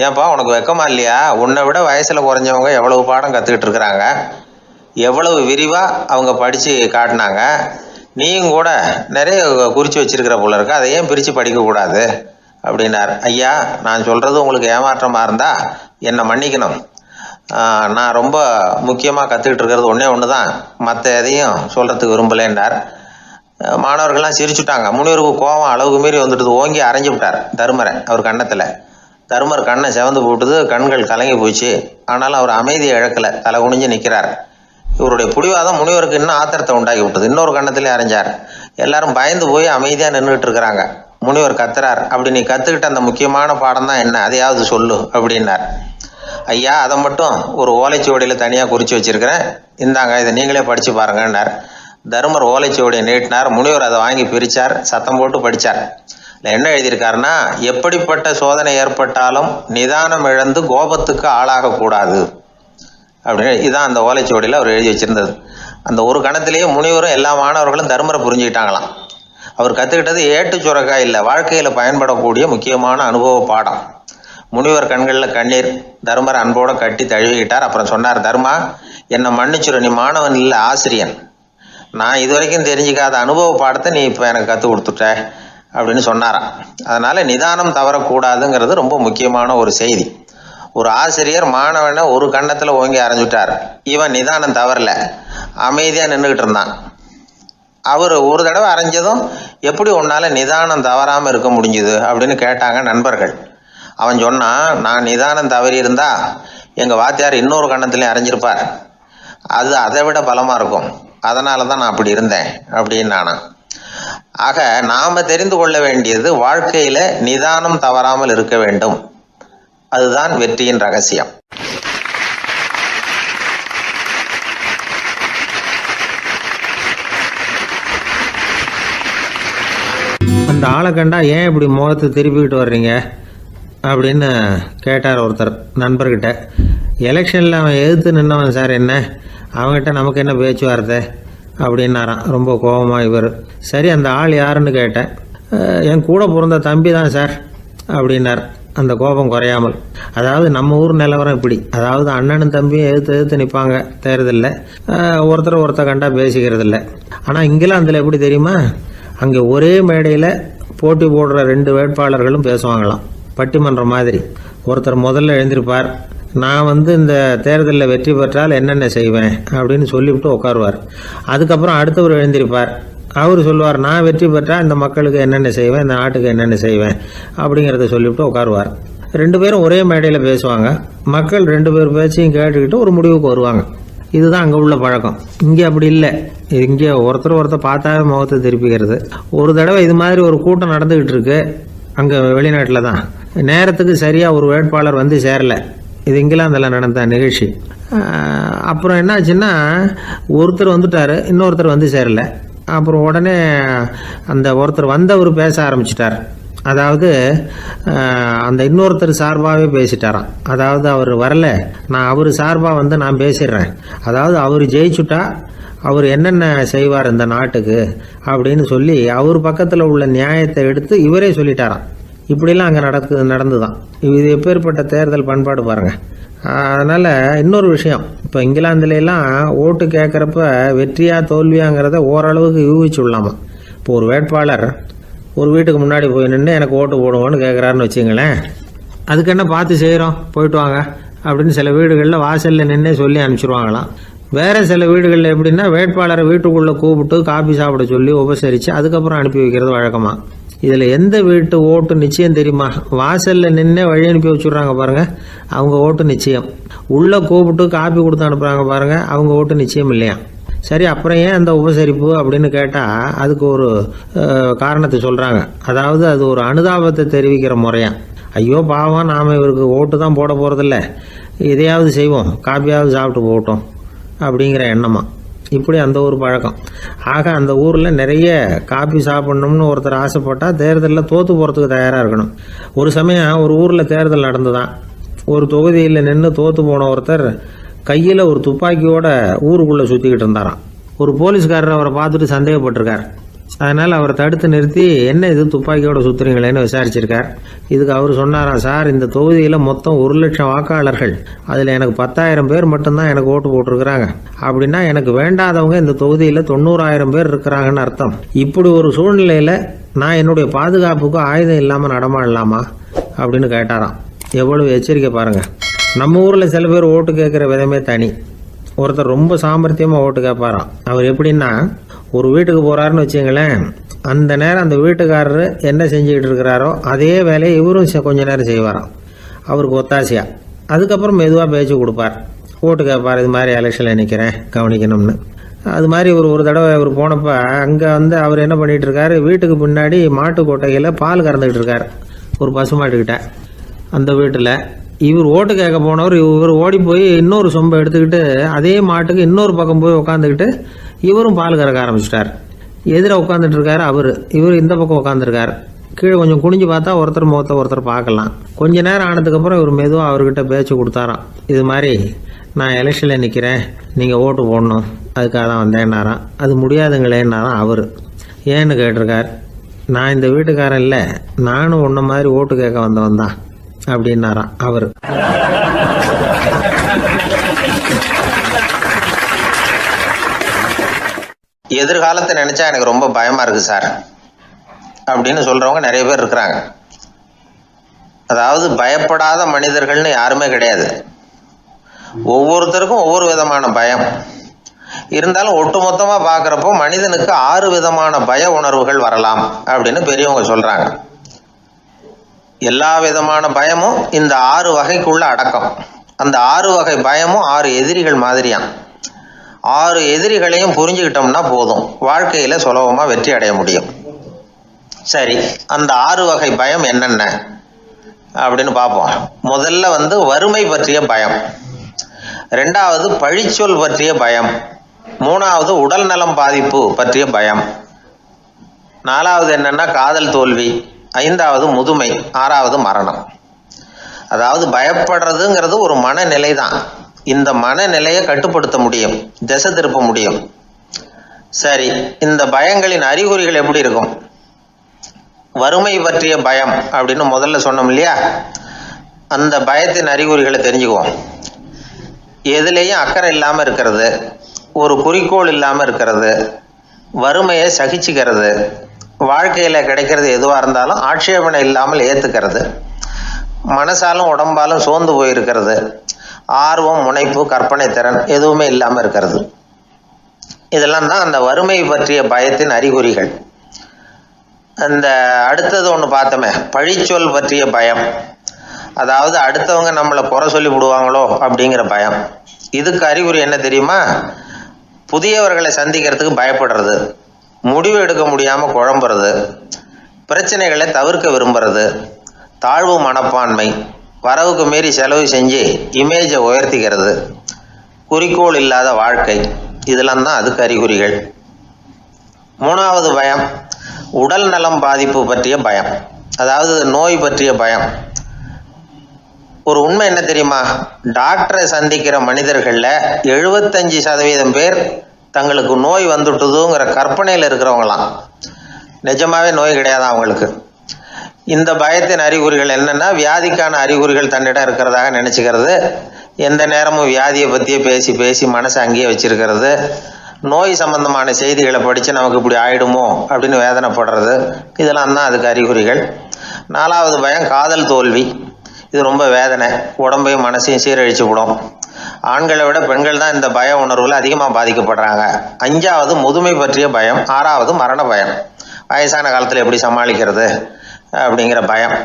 ஏன்பா, உனக்கு வெக்கமா இல்லையா? உன்னை விட வயசில் குறைஞ்சவங்க எவ்வளவு பாடம் கற்றுக்கிட்டு இருக்கிறாங்க, எவ்வளவு விரிவாக அவங்க படித்து காட்டினாங்க. நீயும் கூட நிறைய குறித்து வச்சிருக்கிற போல இருக்கு, அதை ஏன் பிரித்து படிக்கக்கூடாது அப்படின்னார். ஐயா, நான் சொல்கிறது உங்களுக்கு ஏமாற்றமாக இருந்தால் என்னை மன்னிக்கணும். நான் ரொம்ப முக்கியமாக கற்றுக்கிட்டு இருக்கிறது ஒன்று தான், மற்ற எதையும் சொல்கிறதுக்கு விரும்பலைன்னார். மாணவர்கள்லாம் சிரிச்சுட்டாங்க. முனிவருக்கு கோபம் அளவுக்கு மீறி வந்துட்டு ஓங்கி அரைஞ்சு விட்டார் தருமரை அவர் கன்னத்தில். தருமர் கண்ணை செவந்து போட்டுது, கண்கள் கலங்கி போச்சு. ஆனாலும் அவர் அமைதியை இழக்கலை, தலை குனிஞ்சு நிற்கிறார். இவருடைய புடிவாதம் முனிவருக்கு இன்னும் ஆத்திரத்தை உண்டாக்கி விட்டது. இன்னொரு கண்ணத்திலே அரைஞ்சார். எல்லாரும் பயந்து போய் அமைதியாக நின்றுட்டு இருக்கிறாங்க. முனிவர் கத்துறார், அப்படி நீ கற்றுக்கிட்ட அந்த முக்கியமான பாடம் தான் என்ன, அதையாவது சொல்லு அப்படின்னார். ஐயா, அதை மட்டும் ஒரு ஓலைச்சுவடியில் தனியாக குறித்து வச்சிருக்கிறேன், இந்தாங்க, இதை நீங்களே படித்து பாருங்கன்னார். தருமர் ஓலைச்சுவடியை நீட்டினார். முனிவர் அதை வாங்கி பிரித்தார், சத்தம் போட்டு படித்தார். என்ன எழுதியிருக்காருன்னா, எப்படிப்பட்ட சோதனை ஏற்பட்டாலும் நிதானம் இழந்து கோபத்துக்கு ஆளாகக்கூடாது அப்படின்னு. இதான் அந்த ஓலைச்சுவடியில் அவர் எழுதி வச்சிருந்தது. அந்த ஒரு கணத்திலேயே முனிவரும் எல்லா மாணவர்களும் தர்மரை புரிஞ்சுக்கிட்டாங்களாம். அவர் கற்றுக்கிட்டது ஏட்டு சுரக்காய் இல்லை, வாழ்க்கையில் பயன்படக்கூடிய முக்கியமான அனுபவ பாடம். முனிவர் கண்களில் கண்ணீர். தர்மரை அன்போடு கட்டி தழுவிக்கிட்டார். அப்புறம் சொன்னார், தர்மா, என்னை மன்னிச்சுரு, நீ மாணவன் இல்லை, ஆசிரியன். நான் இது வரைக்கும் தெரிஞ்சிக்காத அனுபவ பாடத்தை நீ இப்போ எனக்கு கற்றுக் கொடுத்துட்ட அப்படின்னு சொன்னாராம். அதனால் நிதானம் தவறக்கூடாதுங்கிறது ரொம்ப முக்கியமான ஒரு செய்தி. ஒரு ஆசிரியர் மாணவனை ஒரு கன்னத்தில் ஓங்கி அரைஞ்சுட்டார். இவன் நிதானம் தவறல, அமைதியாக நின்றுக்கிட்டு இருந்தான். அவர் ஒரு தடவை அரைஞ்சதும் எப்படி உன்னால் நிதானம் தவறாமல் இருக்க முடிஞ்சுது அப்படின்னு கேட்டாங்க நண்பர்கள். அவன் சொன்னான், நான் நிதானம் தவறி இருந்தா எங்கள் வாத்தியார் இன்னொரு கன்னத்துலேயும் அரைஞ்சிருப்பார், அது அதை விட பலமாக இருக்கும், அதனால தான் நான் அப்படி இருந்தேன் அப்படின்னு நானா. ஆக நாம் தெரிந்து கொள்ள வேண்டியது, வாழ்க்கையில் நிதானம் தவறாமல் இருக்க வேண்டும். அதுதான் வெற்றியின் ரகசியம். அந்த ஆளை கண்டா ஏன் இப்படி முகத்தை திருப்பிக்கிட்டு வர்றீங்க அப்படின்னு கேட்டார் ஒருத்தர் நண்பர்கிட்ட. எலெக்ஷனில் அவன் எதிர்த்து நின்னவன் சார், என்ன அவங்ககிட்ட நமக்கு என்ன பேச்சுவார்த்தை அப்படின்னாரான் ரொம்ப கோபமாக இவர். சரி, அந்த ஆள் யாருன்னு கேட்டேன். என் கூட பிறந்த தம்பி தான் சார் அப்படின்னார் அந்த கோபம் குறையாமல். அதாவது நம்ம ஊர் நிலவரம் இப்படி, அதாவது அண்ணனும் தம்பியும் எதிர்த்து நிற்பாங்க தேர்தலில், ஒருத்தர் கண்டா பேசிக்கிறது இல்லை. ஆனால் இங்கிலாந்தில் எப்படி தெரியுமா, அங்கே ஒரே மேடையில் போட்டி போடுற 2 வேட்பாளர்களும் பேசுவாங்களாம், பட்டிமன்றம் மாதிரி. ஒருத்தர் முதல்ல எழுந்திருப்பார், நான் இந்த தேர்தலில் வெற்றி பெற்றால் என்னென்ன செய்வேன் அப்படின்னு சொல்லிவிட்டு உட்காருவார். அதுக்கப்புறம் அடுத்தவர் எழுந்திருப்பார், அவர் சொல்லுவார், நான் வெற்றி பெற்றால் இந்த மக்களுக்கு என்னென்ன செய்வேன், இந்த நாட்டுக்கு என்னென்ன செய்வேன் அப்படிங்கிறத சொல்லிவிட்டு உட்காருவார். 2 பேரும் ஒரே மேடையில் பேசுவாங்க. மக்கள் 2 பேர் பேச்சையும் கேட்டுக்கிட்டு ஒரு முடிவுக்கு வருவாங்க. இதுதான் அங்கே உள்ள பழக்கம். இங்கே அப்படி இல்லை. இங்கே ஒருத்தர் பார்த்தாவே முகத்தை திருப்பிக்கிறது. ஒரு தடவை இது மாதிரி ஒரு கூட்டம் நடந்துக்கிட்டு இருக்கு அங்கே வெளிநாட்டில் தான். நேரத்துக்கு சரியாக ஒரு வேட்பாளர் சேரலை. இது இங்கிலாந்தில் நடந்த நிகழ்ச்சி. அப்புறம் என்னாச்சுன்னா, ஒருத்தர் வந்துட்டார், இன்னொருத்தர் சேரலை. அப்புறம் உடனே அந்த ஒருத்தர் வந்தவர் பேச ஆரம்பிச்சிட்டார். அதாவது அந்த இன்னொருத்தர் சார்பாகவே பேசிட்டாராம். அதாவது அவர் வரல, நான் அவர் சார்பாக நான் பேசிடுறேன். அதாவது அவர் ஜெயிச்சுட்டா அவர் என்னென்ன செய்வார் இந்த நாட்டுக்கு அப்படின்னு சொல்லி அவர் பக்கத்தில் உள்ள நியாயத்தை எடுத்து இவரே சொல்லிட்டாராம். இப்படிலாம் அங்கே நடந்துதான். இது எப்பேற்பட்ட தேர்தல் பண்பாடு பாருங்கள். அதனால் இன்னொரு விஷயம், இப்போ இங்கிலாந்துலாம் ஓட்டு கேட்குறப்ப வெற்றியா தோல்வியாங்கிறத ஓரளவுக்கு யூகிச்சுடலாமா. இப்போ ஒரு வேட்பாளர் ஒரு வீட்டுக்கு முன்னாடி போய் நின்று எனக்கு ஓட்டு போடுவோன்னு கேட்குறாருன்னு வச்சுங்களேன், அதுக்கு என்ன பார்த்து செய்கிறோம், போயிட்டு வாங்க அப்படின்னு சில வீடுகளில் வாசலில் நின்று சொல்லி அனுப்பிச்சிருவாங்களாம். வேறு சில வீடுகளில் எப்படின்னா வேட்பாளரை வீட்டுக்குள்ளே கூப்பிட்டு காபி சாப்பிட சொல்லி உபசரித்து அதுக்கப்புறம் அனுப்பி வைக்கிறது வழக்கமாக. இதில் எந்த வீட்டு ஓட்டு நிச்சயம் தெரியுமா? வாசலில் நின்று வழி அனுப்பி வச்சுட்றாங்க பாருங்கள், அவங்க ஓட்டு நிச்சயம். உள்ளே கூப்பிட்டு காப்பி கொடுத்து அனுப்புகிறாங்க பாருங்கள், அவங்க ஓட்டு நிச்சயம் இல்லையா? சரி, அப்புறம் ஏன் அந்த உபசரிப்பு அப்படின்னு கேட்டால் அதுக்கு ஒரு காரணத்தை சொல்கிறாங்க. அதாவது அது ஒரு அனுதாபத்தை தெரிவிக்கிற முறையா. ஐயோ பாவம், நாம் இவருக்கு ஓட்டு தான் போட போகிறதில்ல, இதையாவது செய்வோம், காப்பியாவது சாப்பிட்டு போட்டோம் அப்படிங்கிற எண்ணமா. இப்படி அந்த ஒரு பழக்கம். ஆக அந்த ஊரில் நிறைய காப்பி சாப்பிட்ணும்னு ஒருத்தர் ஆசைப்பட்டால் தேர்தலில் தோற்று போகிறதுக்கு தயாராக இருக்கணும். ஒரு சமயம் ஒரு ஊரில் தேர்தல் நடந்துதான். ஒரு தொகுதியில் நின்று தோற்று போன ஒருத்தர் கையில் ஒரு துப்பாக்கியோட ஊருக்குள்ளே சுற்றிக்கிட்டு இருந்தாராம். ஒரு போலீஸ்காரர் அவரை பார்த்துட்டு சந்தேகப்பட்டிருக்கார். அதனால் அவரை தடுத்து நிறுத்தி, என்ன இது துப்பாக்கியோட சுற்றுறீங்களேன்னு விசாரிச்சிருக்கார். இதுக்கு அவர் சொன்னாராம், சார், இந்த தொகுதியில் மொத்தம் 1,00,000 வாக்காளர்கள், அதில் எனக்கு 10,000 பேர் மட்டும்தான் எனக்கு ஓட்டு போட்டிருக்கிறாங்க. அப்படின்னா எனக்கு வேண்டாதவங்க இந்த தொகுதியில் 90,000 பேர் இருக்கிறாங்கன்னு அர்த்தம். இப்படி ஒரு சூழ்நிலையில் நான் என்னுடைய பாதுகாப்புக்கு ஆயுதம் இல்லாமல் நடமாடலாமா அப்படின்னு கேட்டாராம். எவ்வளவு எச்சரிக்கை பாருங்கள். நம்ம ஊரில் சில பேர் ஓட்டு கேட்குற விதமே தனி. ஒருத்தர் ரொம்ப சாமர்த்தியமாக ஓட்டு கேட்பாராம். அவர் எப்படின்னா, ஒரு வீட்டுக்கு போகிறாருன்னு வச்சுங்களேன், அந்த நேரம் அந்த வீட்டுக்காரரு என்ன செஞ்சுக்கிட்டு இருக்கிறாரோ அதே வேலையை இவரும் கொஞ்ச நேரம் செய்வாராம், அவருக்கு ஒத்தாசையாக. அதுக்கப்புறம் மெதுவாக பேச்சு கொடுப்பார், ஓட்டு கேட்பார், இது மாதிரி எலெக்ஷனில் நிற்கிறேன் கவனிக்கணும்னு. அது மாதிரி ஒரு தடவை அவர் போனப்போ அங்கே அவர் என்ன பண்ணிகிட்டு இருக்காரு, வீட்டுக்கு பின்னாடி மாட்டு கொட்டையில் பால் கறந்துக்கிட்டு இருக்கார் ஒரு பசுமாட்டுக்கிட்ட. அந்த வீட்டில் இவர் ஓட்டு கேட்க போனவர் இவர் ஓடி போய் இன்னொரு சொம்பை எடுத்துக்கிட்டு அதே மாட்டுக்கு இன்னொரு பக்கம் போய் உட்காந்துக்கிட்டு இவரும் பால் கறக்க ஆரம்பிச்சிட்டார். எதிர உட்காந்துட்டு இருக்காரு இவர் இந்த பக்கம் உட்காந்துருக்கார். கீழே கொஞ்சம் குனிஞ்சு பார்த்தா ஒருத்தர் முகத்தை ஒருத்தர் பார்க்கலாம். கொஞ்ச நேரம் ஆனதுக்கப்புறம் இவர் மெதுவாக அவர்கிட்ட பேச்சு கொடுத்தாராம். இது மாதிரி, நான் எலெக்ஷனில் நிற்கிறேன், நீங்கள் ஓட்டு போடணும், அதுக்காக தான் வந்தேன்னாராம். அது முடியாதுங்களேன்னாராம் அவர். ஏன்னு கேட்டிருக்கார். நான் இந்த வீட்டுக்காரன் இல்லை, நானும் உன்ன மாதிரி ஓட்டு கேட்க வந்தவன் தான் அப்படின்னாராம் அவர். எதிர்காலத்தை நினைச்சா எனக்கு ரொம்ப பயமா இருக்கு சார் அப்படின்னு சொல்றவங்க நிறைய பேர் இருக்கிறாங்க. அதாவது பயப்படாத மனிதர்கள்னு யாருமே கிடையாது. ஒவ்வொருத்தருக்கும் ஒவ்வொரு விதமான பயம் இருந்தாலும் ஒட்டுமொத்தமா பார்க்குறப்போ மனிதனுக்கு 6 விதமான பய உணர்வுகள் வரலாம் அப்படின்னு பெரியவங்க சொல்றாங்க. எல்லா விதமான பயமும் இந்த 6 வகைக்குள்ள அடக்கம். அந்த 6 வகை பயமும் 6 எதிரிகள் மாதிரியாம். 6 எதிரிகளையும் புரிஞ்சுக்கிட்டோம்னா போதும், வாழ்க்கையில சுலபமா வெற்றி அடைய முடியும். சரி, அந்த 6 வகை பயம் என்னென்ன அப்படின்னு பார்ப்போம். முதல்ல வறுமை பற்றிய பயம், 2வது பழிச்சொல் பற்றிய பயம், 3வது உடல் நலம் பாதிப்பு பற்றிய பயம், 4வது என்னன்னா காதல் தோல்வி, 5வது முதுமை, 6வது மரணம். அதாவது பயப்படுறதுங்கிறது ஒரு மனநிலை தான். இந்த மனநிலையை கட்டுப்படுத்த முடியும், திசை திருப்ப முடியும். சரி, இந்த பயங்களின் அறிகுறிகள் எப்படி இருக்கும்? வறுமை பற்றிய பயம் அப்படின்னு முதல்ல சொன்னோம் இல்லையா, அந்த பயத்தின் அறிகுறிகளை தெரிஞ்சுக்குவோம். எதுலேயும் அக்கறை இல்லாமல் இருக்கிறது, ஒரு குறிக்கோள் இல்லாமல் இருக்கிறது, வறுமையை சகிச்சுக்கிறது, வாழ்க்கையில் கிடைக்கிறது எதுவாக இருந்தாலும் ஆட்சேபனை இல்லாமல் ஏற்றுக்கிறது, மனசாலும் உடம்பாலும் சோர்ந்து போயிருக்கிறது, ஆர்வம், முனைப்பு, கற்பனை திறன் எதுவுமே இல்லாமல் இருக்கிறது. இதெல்லாம் தான் அந்த வறுமை பற்றிய பயத்தின் அறிகுறிகள். அந்த அடுத்தது ஒன்று பார்த்தோமே, பழிச்சொல் பற்றிய பயம். அதாவது அடுத்தவங்க நம்மளை குறை சொல்லி விடுவாங்களோ அப்படிங்கிற பயம். இதுக்கு அறிகுறி என்ன தெரியுமா? புதியவர்களை சந்திக்கிறதுக்கு பயப்படுறது, முடிவு எடுக்க முடியாமல் குழம்புறது, பிரச்சனைகளை தவிர்க்க விரும்புறது, தாழ்வு மனப்பான்மை, வரவுக்கு மீறி செலவு செஞ்சு இமேஜை உயர்த்திக்கிறது, குறிக்கோள் இல்லாத வாழ்க்கை, இதெல்லாம் தான் அதுக்கு அறிகுறிகள். 3வது பயம் உடல் நலம் பாதிப்பு பற்றிய பயம், அதாவது நோய் பற்றிய பயம். ஒரு உண்மை என்ன தெரியுமா? டாக்டரை சந்திக்கிற மனிதர்களில் 75% பேர் தங்களுக்கு நோய் வந்துட்டுதுங்கிற கற்பனையில் இருக்கிறவங்களாம். நிஜமாவே நோய் கிடையாது அவங்களுக்கு. இந்த பயத்தின் அறிகுறிகள் என்னன்னா, வியாதிக்கான அறிகுறிகள் தன்னிடம் இருக்கிறதாக நினச்சிக்கிறது, எந்த நேரமும் வியாதியை பற்றியே பேசி பேசி மனசை அங்கேயே வச்சிருக்கிறது, நோய் சம்பந்தமான செய்திகளை படித்து நமக்கு இப்படி ஆயிடுமோ அப்படின்னு வேதனைப்படுறது, இதெல்லாம் தான் அதுக்கு அறிகுறிகள். 4வது பயம் காதல் தோல்வி. இது ரொம்ப வேதனை, உடம்பையும் மனசையும் சீரழிச்சு விடும். ஆண்களை விட பெண்கள் தான் இந்த பய உணர்வுல அதிகமாக பாதிக்கப்படுறாங்க. 5வது முதுமை பற்றிய பயம். 6வது மரண பயம். வயசான காலத்தில் எப்படி சமாளிக்கிறது அப்படிங்கிற பயம்.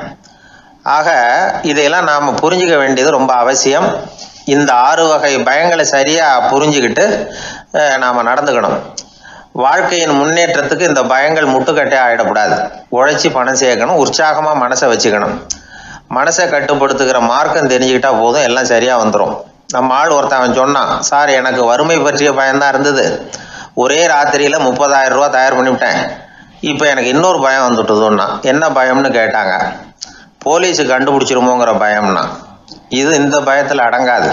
ஆக இதையெல்லாம் நாம் புரிஞ்சிக்க வேண்டியது ரொம்ப அவசியம். இந்த 6 வகை பயங்களை சரியாக புரிஞ்சுக்கிட்டு நாம் நடந்துக்கணும். வாழ்க்கையின் முன்னேற்றத்துக்கு இந்த பயங்கள் முட்டுக்கட்டே ஆகிடக்கூடாது. உழைச்சி பணம் சேர்க்கணும், உற்சாகமாக மனசை வச்சுக்கணும். மனசை கட்டுப்படுத்துகிற மார்க்கம் தெரிஞ்சுக்கிட்டா போதும், எல்லாம் சரியாக வந்துடும். நம்ம ஆள் ஒருத்தன் சொன்னான், சார் எனக்கு வறுமை பற்றிய பயம்தான் இருந்தது, ஒரே ராத்திரியில் 30,000 ரூபா தயார் பண்ணிவிட்டேன், இப்போ எனக்கு இன்னொரு பயம் வந்துட்டுதுன்னா. என்ன பயம்னு கேட்டாங்க. போலீஸு கண்டுபிடிச்சிருமோங்கிற பயம்னா. இது இந்த பயத்தில் அடங்காது.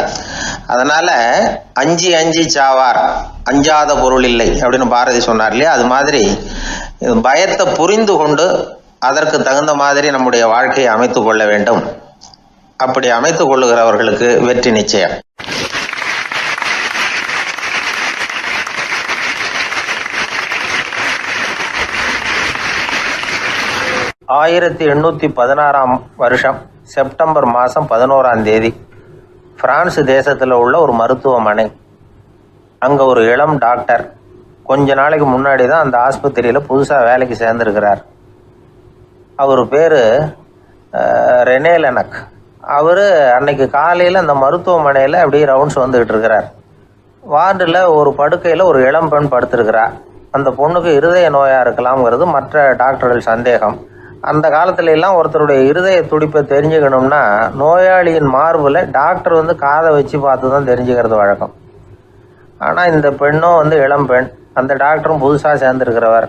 அதனால் அஞ்சி அஞ்சி சாவார், அஞ்சாத பொருள் இல்லை அப்படின்னு பாரதி சொன்னார் இல்லையா? அது மாதிரி பயத்தை புரிந்து கொண்டு அதற்கு தகுந்த மாதிரி நம்முடைய வாழ்க்கையை அமைத்து கொள்ள வேண்டும். அப்படி அமைத்து கொள்ளுகிறவர்களுக்கு வெற்றி நிச்சயம். 1816 செப்டம்பர் மாதம் 11 பிரான்ஸ் தேசத்தில் உள்ள ஒரு மருத்துவமனை. அங்கே ஒரு இளம் டாக்டர் கொஞ்ச நாளைக்கு முன்னாடி தான் அந்த ஆஸ்பத்திரியில் புதுசாக வேலைக்கு சேர்ந்துருக்கிறார். அவர் பேர் ரெனே லெனக். அவர் அன்னைக்கு காலையில் அந்த மருத்துவமனையில் அப்படியே ரவுண்ட்ஸ் வந்துக்கிட்டு இருக்கிறார். வார்டில் ஒரு படுக்கையில் ஒரு இளம் பெண் படுத்திருக்கிறார். அந்த பொண்ணுக்கு இருதய நோயாக இருக்கலாம்ங்கிறது மற்ற டாக்டர்கள் சந்தேகம். அந்த காலத்துல எல்லாம் ஒருத்தருடைய இருதய துடிப்பை தெரிஞ்சுக்கணும்னா நோயாளியின் மார்பில் டாக்டர் காதை வச்சு பார்த்து தான் தெரிஞ்சுக்கிறது வழக்கம். ஆனால் இந்த பெண்ணும் இளம் பெண், அந்த டாக்டரும் புதுசாக சேர்ந்துருக்கிறவர்.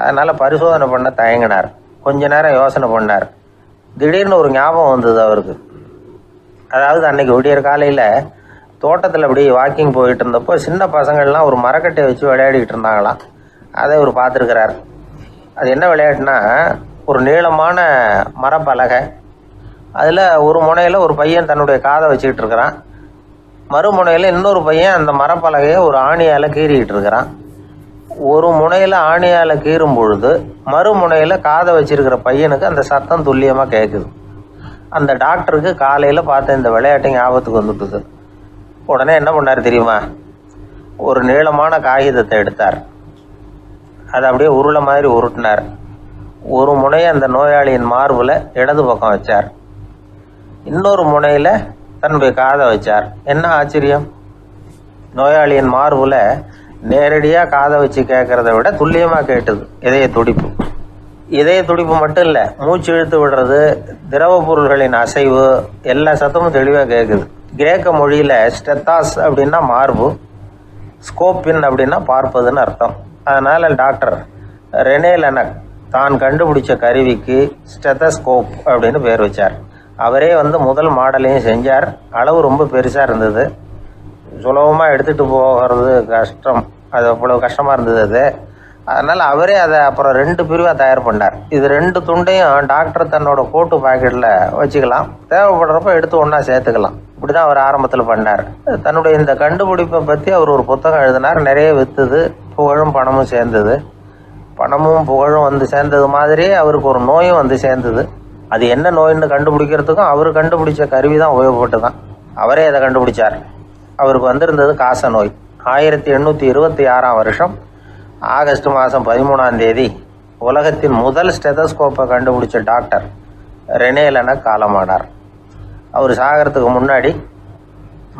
அதனால் பரிசோதனை பண்ண தயங்கினார். கொஞ்ச நேரம் யோசனை பண்ணார். திடீர்னு ஒரு ஞாபகம் வந்தது அவருக்கு. அதாவது அன்னைக்கு விடியற் காலையில் தோட்டத்தில் அப்படி வாக்கிங் போயிட்டு இருந்தப்போ சின்ன பசங்கள்லாம் ஒரு மரக்கட்டையை வச்சு விளையாடிக்கிட்டு இருந்தாங்களாம். அதை இவர் பார்த்துருக்கிறார். அது என்ன விளையாட்டுனா, ஒரு நீளமான மரப்பலகை, அதில் ஒரு முனையில் ஒரு பையன் தன்னுடைய காதை வச்சுக்கிட்டு இருக்கிறான், மறுமுனையில் இன்னொரு பையன் அந்த மரப்பலகையை ஒரு ஆணியால் கீறிக்கிட்டு இருக்கிறான். ஒரு முனையில் ஆணியால் கீறும் பொழுது மறுமுனையில் காதை வச்சிருக்கிற பையனுக்கு அந்த சத்தம் துல்லியமாக கேட்குது. அந்த டாக்டருக்கு காலையில் பார்த்த இந்த விளையாட்டு ஞாபகத்துக்கு வந்துட்டுது. உடனே என்ன பண்ணார் தெரியுமா? ஒரு நீளமான காகிதத்தை எடுத்தார். அதை அப்படியே உருளை மாதிரி உருட்டினார். ஒரு முனையை அந்த நோயாளியின் மார்பில் இடது பக்கம் வச்சார், இன்னொரு முனையில் தன்னுடைய காதை வச்சார். என்ன ஆச்சரியம்! நோயாளியின் மார்பில் நேரடியாக காதை வச்சு கேட்குறத விட துல்லியமாக கேட்டுது இதய துடிப்பு. இதய துடிப்பு மட்டும் இல்லை, மூச்சு இழுத்து விடுறது, திரவ பொருள்களின் அசைவு, எல்லா சத்தமும் தெளிவாக கேட்குது. கிரேக்க மொழியில் ஸ்டெத்தாஸ் அப்படின்னா மார்பு, ஸ்கோப்பின் அப்படின்னா பார்ப்பதுன்னு அர்த்தம். அதனால் டாக்டர் ரெனே லெனக் தான் கண்டுபிடிச்ச கருவிக்கு ஸ்டெத்தஸ்கோப் அப்படின்னு பேர் வச்சார். அவரே முதல் மாடலையும் செஞ்சார். அளவு ரொம்ப பெருசாக இருந்தது, சுலபமாக எடுத்துகிட்டு போகிறது கஷ்டம், அது அவ்வளோ கஷ்டமாக இருந்தது அது. அதனால் அவரே அதை அப்புறம் 2 பிரிவாக தயார் பண்ணார். இது 2 துண்டையும் டாக்டர் தன்னோட கோட்டு பாக்கெட்டில் வச்சுக்கலாம், தேவைப்படுறப்ப எடுத்து ஒன்றா சேர்த்துக்கலாம். இப்படி தான் அவர் ஆரம்பத்தில் பண்ணார். தன்னுடைய இந்த கண்டுபிடிப்பை பற்றி அவர் ஒரு புத்தகம் எழுதினார். நிறைய விற்றுது, புகழும் பணமும் சேர்ந்தது. பணமும் புகழும் சேர்ந்தது மாதிரியே அவருக்கு ஒரு நோயும் சேர்ந்தது. அது என்ன நோயின்னு கண்டுபிடிக்கிறதுக்கும் அவர் கண்டுபிடிச்ச கருவி தான் உபயோகப்பட்டு தான். அவரே அதை கண்டுபிடிச்சார். அவருக்கு வந்திருந்தது காச நோய். 1826 ஆகஸ்ட் மாதம் 13 உலகத்தின் முதல் ஸ்டெதஸ்கோப்பை கண்டுபிடிச்ச டாக்டர் ரெனே லெனக் காலமானார். அவர் சாகிறதுக்கு முன்னாடி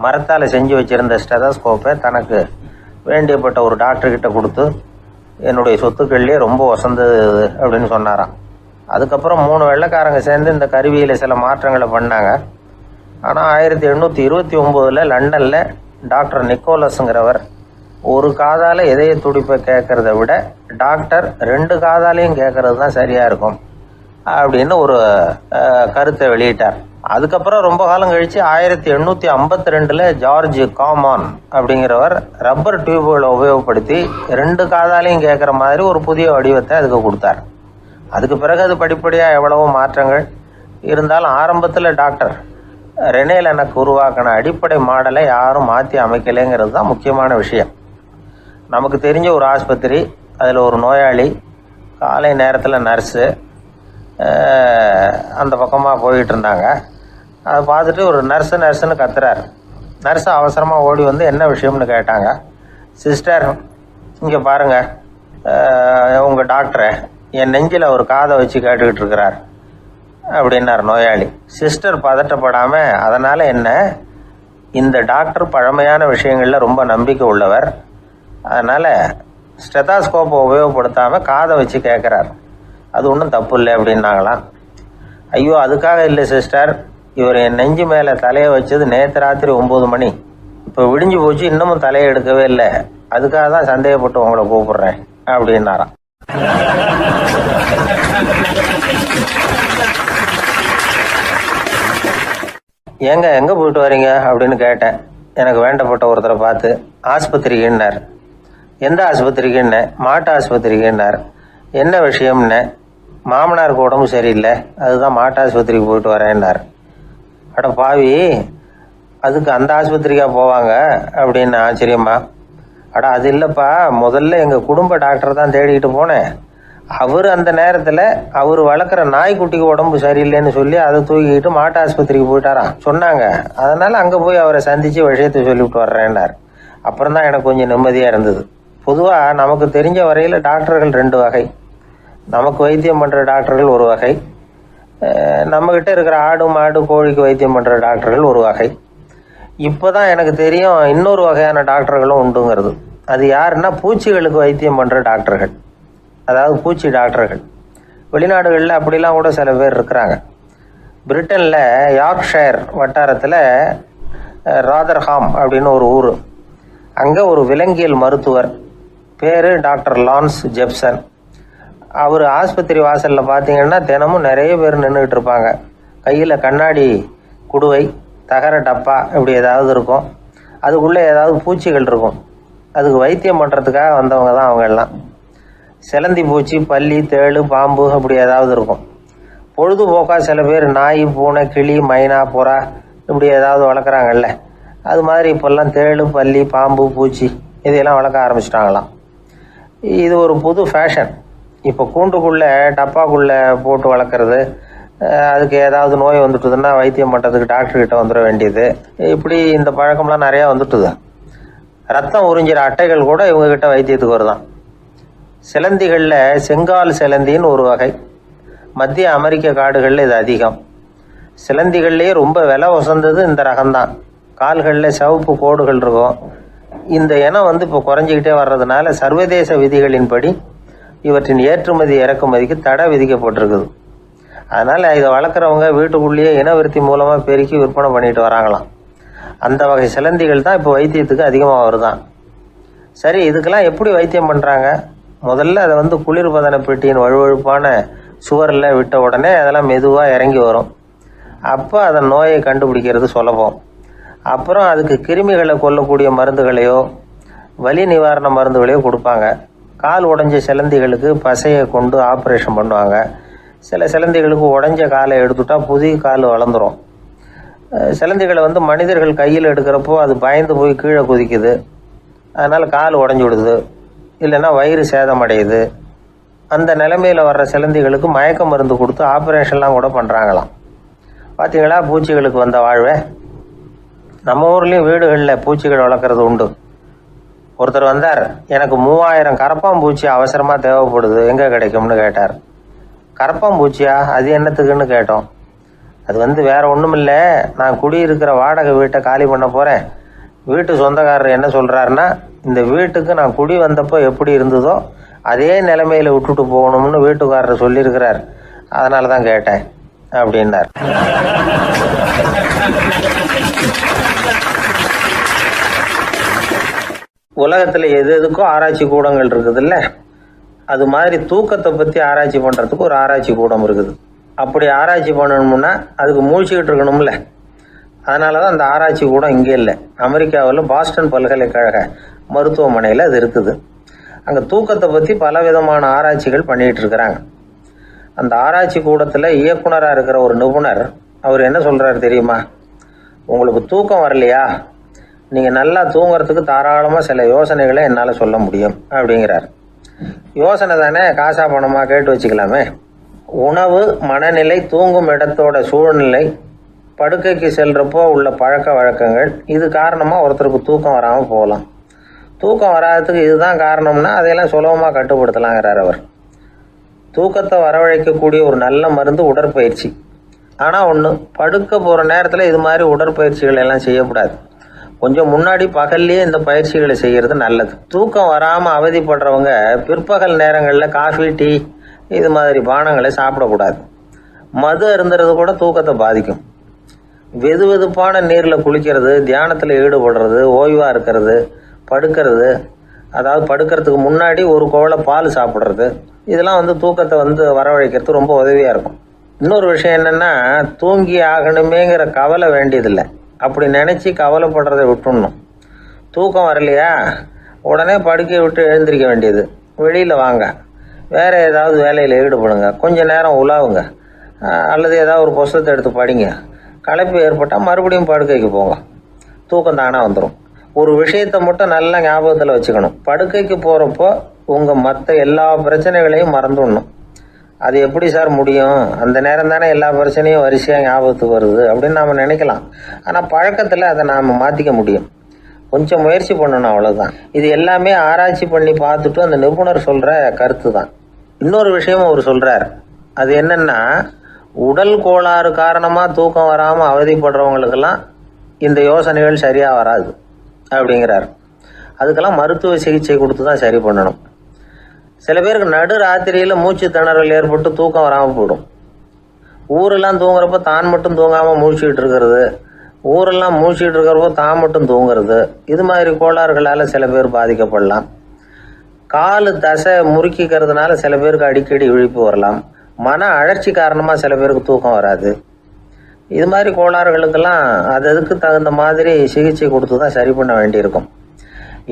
மரத்தால் செஞ்சு வச்சுருந்த ஸ்டெதஸ்கோப்பை தனக்கு வேண்டியப்பட்ட ஒரு டாக்டர்கிட்ட கொடுத்து, என்னுடைய சொத்துக்கள்லேயே ரொம்ப வசந்தது அப்படின்னு சொன்னாராம். அதுக்கப்புறம் 3 வெள்ளைக்காரங்க சேர்ந்து இந்த கருவியில் சில மாற்றங்களை பண்ணாங்க. ஆனால் 1829 லண்டனில் டாக்டர் நிக்கோலஸுங்கிறவர் ஒரு காதால் இதய துடிப்பை கேட்குறத விட டாக்டர் 2 காதாலையும் கேட்குறது தான் சரியாக இருக்கும் அப்படின்னு ஒரு கருத்தை வெளியிட்டார். அதுக்கப்புறம் ரொம்ப காலம் கழித்து 1852 ஜார்ஜ் காமான் அப்படிங்கிறவர் ரப்பர் டியூப்களை உபயோகப்படுத்தி 2 காதாலையும் கேட்குற மாதிரி ஒரு புதிய வடிவத்தை அதுக்கு கொடுத்தார். அதுக்கு பிறகு அது படிப்படியாக எவ்வளவோ மாற்றங்கள் இருந்தாலும் ஆரம்பத்தில் டாக்டர் ரெனே லெனக் உருவாக்கின அடிப்படை மாடலை யாரும் மாற்றி அமைக்கலைங்கிறது தான் முக்கியமான விஷயம். நமக்கு தெரிஞ்ச ஒரு ஆஸ்பத்திரி, அதில் ஒரு நோயாளி, காலை நேரத்தில் நர்ஸு அந்த பக்கமாக போயிட்டு இருந்தாங்க. அதை பார்த்துட்டு ஒரு நர்ஸுன்னு கத்துறாரு. நர்ஸு அவசரமாக ஓடி என்ன விஷயம்னு கேட்டாங்க. சிஸ்டர், இங்கே பாருங்கள், உங்கள் டாக்டரை என் நெஞ்சில் ஒரு காதை வச்சு கேட்டுக்கிட்டு இருக்கிறார் அப்படின்னார் நோயாளி. சிஸ்டர் பதட்டப்படாமல், அதனால் என்ன, இந்த டாக்டர் பழமையான விஷயங்களில் ரொம்ப நம்பிக்கை உள்ளவர், அதனால் ஸ்டெதாஸ்கோப்பை உபயோகப்படுத்தாமல் காதை வச்சு கேட்குறார், அது ஒன்றும் தப்பு இல்லை அப்படின்னாங்களாம். ஐயோ, அதுக்காக இல்லை சிஸ்டர், இவர் என் நெஞ்சு மேலே தலையை வச்சது நேற்று ராத்திரி 9 மணி, இப்போ விடிஞ்சு போச்சு, இன்னமும் தலையை எடுக்கவே இல்லை, அதுக்காக தான் சந்தேகப்பட்டு உங்களை கூப்பிடுறேன் அப்படின்னாராம். ஏங்க எங்கே போயிட்டு வரீங்க அப்படின்னு கேட்டேன். எனக்கு வேண்டப்பட்ட ஒருத்தரை பார்த்து. ஆஸ்பத்திரிக்குன்னார். எந்த ஆஸ்பத்திரிக்குன்னு? மாட்டு ஆஸ்பத்திரிக்குன்னார். என்ன விஷயம்னு? மாமனாருக்கு உடம்பு சரியில்லை, அதுதான் மாட்டு ஆஸ்பத்திரிக்கு போயிட்டு வரேன்னார். அட பாவி, அதுக்கு அந்த ஆஸ்பத்திரிக்கா போவாங்க அப்படின்னு ஆச்சரியமா. அட அது இல்லைப்பா, முதல்ல எங்கள் குடும்ப டாக்டர் தான் தேடிக்கிட்டு போனேன். அவர் அந்த நேரத்தில் அவர் வளர்க்குற நாய்க்குட்டிக்கு உடம்பு சரியில்லைன்னு சொல்லி அதை தூக்கிக்கிட்டு மாட்டு ஆஸ்பத்திரிக்கு போயிட்டாராம் சொன்னாங்க. அதனால் அங்கே போய் அவரை சந்தித்து விஷயத்தை சொல்லிவிட்டு வர்றேன்னார். அப்புறம் தான் எனக்கு கொஞ்சம் நிம்மதியாக இருந்தது. பொதுவாக நமக்கு தெரிஞ்ச வரையில் டாக்டர்கள் 2 வகை. நமக்கு வைத்தியம் பண்ணுற டாக்டர்கள் ஒரு வகை, நம்மக்கிட்ட இருக்கிற ஆடு மாடு கோழிக்கு வைத்தியம் பண்ணுற டாக்டர்கள் ஒரு வகை. இப்போ தான் எனக்கு தெரியும் இன்னொரு வகையான டாக்டர்களும் உண்டுங்கிறது. அது யாருன்னா பூச்சிகளுக்கு வைத்தியம் பண்ணுற டாக்டர்கள், அதாவது பூச்சி டாக்டர்கள். வெளிநாடுகளில் அப்படிலாம் கூட சில பேர் இருக்கிறாங்க. பிரிட்டனில் யார்க்ஷயர் வட்டாரத்தில் ராதர்ஹாம் அப்படின்னு ஒரு ஊர், அங்கே ஒரு விலங்கியல் மருத்துவர் பேர் டாக்டர் லான்ஸ் ஜெப்சன். அவர் ஆஸ்பத்திரி வாசலில் பார்த்தீங்கன்னா தினமும் நிறைய பேர் நின்றுக்கிட்டு இருப்பாங்க. கையில் கண்ணாடி குடுவை, தகர டப்பா இப்படி ஏதாவது இருக்கும், அதுக்குள்ளே ஏதாவது பூச்சிகள் இருக்கும். அதுக்கு வைத்தியம் பண்ணுறதுக்காக வந்தவங்க தான் அவங்க எல்லாம். சிலந்தி பூச்சி, பல்லி, தேளு, பாம்பு அப்படி ஏதாவது இருக்கும். பொழுதுபோக்காக சில பேர் நாய், பூனை, கிளி, மைனா, புறா இப்படி ஏதாவது வளர்க்குறாங்கல்ல, அது மாதிரி இப்போல்லாம் தேளு, பல்லி, பாம்பு, பூச்சி இதையெல்லாம் வளர்க்க ஆரம்பிச்சிட்டாங்களாம். இது ஒரு புது ஃபேஷன். இப்போ கூண்டுக்குள்ளே டப்பாக்குள்ளே போட்டு வளர்க்குறது, அதுக்கு ஏதாவது நோய் வந்துட்டுதுன்னா வைத்தியம் பண்ணுறதுக்கு டாக்டர்கிட்ட வந்துட வேண்டியது, இப்படி இந்த பழக்கம்லாம் நிறையா வந்துட்டுது. ரத்தம் உறிஞ்சிற அட்டைகள் கூட இவங்ககிட்ட வைத்தியத்துக்கு வருதான். சிலந்திகளில் செங்கால் சிலந்தின்னு ஒரு வகை. மத்திய அமெரிக்க காடுகளில் இது அதிகம். சிலந்திகள்லேயே ரொம்ப விலை உசந்தது இந்த ரகம்தான். கால்களில் சிவப்பு கோடுகள் இருக்கும். இந்த இனம் இப்போ குறைஞ்சிக்கிட்டே வர்றதுனால சர்வதேச விதிகளின்படி இவற்றின் ஏற்றுமதி இறக்குமதிக்கு தடை விதிக்கப்பட்டிருக்குது. அதனால் இதை வளர்க்குறவங்க வீட்டுக்குள்ளேயே இனவிருத்தி மூலமாக பெருக்கி விற்பனை பண்ணிட்டு வராங்களாம். அந்த வகை சிலந்திகள் தான் இப்போ வைத்தியத்துக்கு அதிகமாக வருதான். சரி, இதுக்கெல்லாம் எப்படி வைத்தியம் பண்ணுறாங்க? முதல்ல அதை குளிர்பதன பெட்டியின் வழுவழுப்பான சுவரில் விட்ட உடனே அதெல்லாம் மெதுவாக இறங்கி வரும். அப்போ அதன் நோயை கண்டுபிடிக்கிறது சுலபம். அப்புறம் அதுக்கு கிருமிகளை கொல்லக்கூடிய மருந்துகளையோ வலி நிவாரண மருந்துகளையோ கொடுப்பாங்க. கால் உடைஞ்ச சிலந்திகளுக்கு பசையை கொண்டு ஆப்ரேஷன் பண்ணுவாங்க. சில சிலந்திகளுக்கு உடைஞ்ச காலை எடுத்துட்டா புதிய கால் வளர்ந்துடும். சிலந்திகளை மனிதர்கள் கையில் எடுக்கிறப்போ அது பயந்து போய் கீழே குதிக்குது, அதனால் கால் உடஞ்சி விடுது, இல்லைன்னா வயிறு சேதமடையுது. அந்த நிலைமையில் வர்ற சிலந்திகளுக்கு மயக்க மருந்து கொடுத்து ஆப்ரேஷன்லாம் கூட பண்ணுறாங்களாம். பார்த்தீங்களா பூச்சிகளுக்கு வந்த வாழ்வே. நம்ம ஊர்லேயும் வீடுகளில் பூச்சிகள் வளர்க்குறது உண்டு. ஒருத்தர் வந்தார், எனக்கு 3000 கரப்பாம்பூச்சி அவசரமாக தேவைப்படுது, எங்கே கிடைக்கும்னு கேட்டார். கரப்பாம்பூச்சியா, அது என்னத்துக்குன்னு கேட்டோம். அது வேற ஒன்றும் இல்லை, நான் குடியிருக்கிற வாடகை வீட்டை காலி பண்ண போகிறேன். வீட்டு சொந்தக்காரர் என்ன சொல்கிறாருன்னா, இந்த வீட்டுக்கு நான் குடி வந்தப்போ எப்படி இருந்ததோ அதே நிலைமையில் விட்டுட்டு போகணும்னு வீட்டுக்காரர் சொல்லியிருக்கிறார், அதனால தான் கேட்டேன் அப்படின்னார். உலகத்தில் எது எதுக்கும் ஆராய்ச்சி கூடங்கள் இருக்குதுல்ல, அது மாதிரி தூக்கத்தை பற்றி ஆராய்ச்சி பண்ணுறதுக்கு ஒரு ஆராய்ச்சி கூடம் இருக்குது. அப்படி ஆராய்ச்சி பண்ணணும்னா அதுக்கு மூழ்கிக்கிட்டு இருக்கணும்ல. அதனால தான் அந்த ஆராய்ச்சி கூடம் இங்கே இல்லை. அமெரிக்காவில் பாஸ்டன் பல்கலைக்கழக மருத்துவமனையில் அது இருக்குது. அங்கே தூக்கத்தை பற்றி பலவிதமான ஆராய்ச்சிகள் பண்ணிகிட்டு இருக்கிறாங்க. அந்த ஆராய்ச்சி கூடத்தில் இயக்குனராக இருக்கிற ஒரு நிபுணர், அவர் என்ன சொல்கிறாரு தெரியுமா? உங்களுக்கு தூக்கம் வரலையா, நீங்கள் நல்லா தூங்குறதுக்கு தாராளமாக சில யோசனைகளை என்னால் சொல்ல முடியும் அப்படிங்கிறார். யோசனை தானே, காசா பணமாக கேட்டு வச்சுக்கலாமே. உணவு, மனநிலை, தூங்கும் இடத்தோட சூழ்நிலை, படுக்கைக்கு செல்கிறப்போ உள்ள பழக்க வழக்கங்கள், இது காரணமாக ஒருத்தருக்கு தூக்கம் வராமல் போகலாம். தூக்கம் வராததுக்கு இதுதான் காரணம்னா அதையெல்லாம் சுலபமாக கட்டுப்படுத்தலாங்கிறார் அவர். தூக்கத்தை வரவழைக்கக்கூடிய ஒரு நல்ல மருந்து உடற்பயிற்சி. ஆனால் ஒன்று, படுக்க போகிற நேரத்தில் இது மாதிரி உடற்பயிற்சிகள் எல்லாம் செய்யக்கூடாது. கொஞ்சம் முன்னாடி பகல்லையே இந்த பயிற்சிகளை செய்கிறது நல்லது. தூக்கம் வராமல் அவதிப்படுறவங்க பிற்பகல் நேரங்களில் காஃபி, டீ இது மாதிரி பானங்களை சாப்பிடக்கூடாது. மது அருந்துறது கூட தூக்கத்தை பாதிக்கும். வெது வெதுப்பான நீரில் குளிக்கிறது, தியானத்தில் ஈடுபடுறது, ஓய்வாக இருக்கிறது, படுக்கிறது, அதாவது படுக்கிறதுக்கு முன்னாடி ஒரு கோவலை பால் சாப்பிட்றது, இதெல்லாம் தூக்கத்தை வரவழைக்கிறது ரொம்ப உதவியாக இருக்கும். இன்னொரு விஷயம் என்னென்னா, தூங்கி ஆகணுமேங்கிற கவலை வேண்டியதில்லை. அப்படி நினச்சி கவலைப்படுறதை விட்டுடணும். தூக்கம் வரலையா உடனே படுக்கையை விட்டு எழுந்திரிக்க வேண்டியது. வெளியில் வாங்க, வேறு ஏதாவது வேலையில் ஈடுபடுங்க, கொஞ்சம் நேரம் உலாவுங்க, அல்லது ஏதாவது ஒரு புஸ்தகத்தை எடுத்து படிங்க. களைப்பு ஏற்பட்டால் மறுபடியும் படுக்கைக்கு போங்க, தூக்கம் தானாக வந்துடும். ஒரு விஷயத்தை மட்டும் நல்லா ஞாபகத்தில் வச்சுக்கணும். படுக்கைக்கு போகிறப்போ உங்கள் மற்ற எல்லா பிரச்சனைகளையும் மறந்துடணும். அது எப்படி சார் முடியும்? அந்த நேரம் தானே எல்லா பிரச்சனையும் வரிசையாக ஞாபகத்துக்கு வருது அப்படின்னு நாம் நினைக்கலாம். ஆனால் பழக்கத்தில் அதை நாம் மாற்றிக்க முடியும். கொஞ்சம் முயற்சி பண்ணணும், அவ்வளோதான். இது எல்லாமே ஆராய்ச்சி பண்ணி பார்த்துட்டு அந்த நிபுணர் சொல்கிற கருத்து தான். இன்னொரு விஷயமும் அவர் சொல்கிறார். அது என்னென்னா, உடல் கோளாறு காரணமாக தூக்கம் வராமல் அவதிப்படுறவங்களுக்கெல்லாம் இந்த யோசனைகள் சரியாக வராது அப்படிங்கிறார். அதுக்கெல்லாம் மருத்துவ சிகிச்சை கொடுத்து தான் சரி பண்ணணும். சில பேருக்கு நடு ராத்திரியில் மூச்சு திணறல் ஏற்பட்டு தூக்கம் வராமல் போயிடும். ஊரெல்லாம் தூங்குறப்போ தான் மட்டும் தூங்காமல் மூழ்கிட்டு இருக்கிறது, ஊரெல்லாம் மூழ்கிட்டு இருக்கிறப்போ தான் மட்டும் தூங்குறது, இது மாதிரி கோளாறுகளால் சில பேர் பாதிக்கப்படலாம். கால் தசை முறுக்கிக்கிறதுனால சில பேருக்கு அடிக்கடி விழிப்பு வரலாம். மன அழற்சி காரணமாக சில பேருக்கு தூக்கம் வராது. இது மாதிரி கோளாறுகளுக்கெல்லாம் அதுக்கு தகுந்த மாதிரி சிகிச்சை கொடுத்து தான் சரி பண்ண வேண்டியிருக்கும்.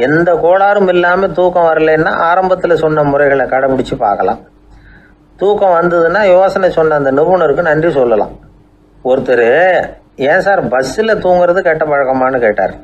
எந்த கோளாறும் இல்லாமல் தூக்கம் வரலைன்னா ஆரம்பத்தில் சொன்ன முறைகளை கடைபிடிச்சு பார்க்கலாம். தூக்கம் வந்ததுன்னா யோசனை சொன்ன அந்த நிபுணருக்கு நன்றி சொல்லலாம். ஒருத்தர், ஏன் சார் பஸ்ஸில் தூங்குறது கெட்ட பழக்கமானு கேட்டார்.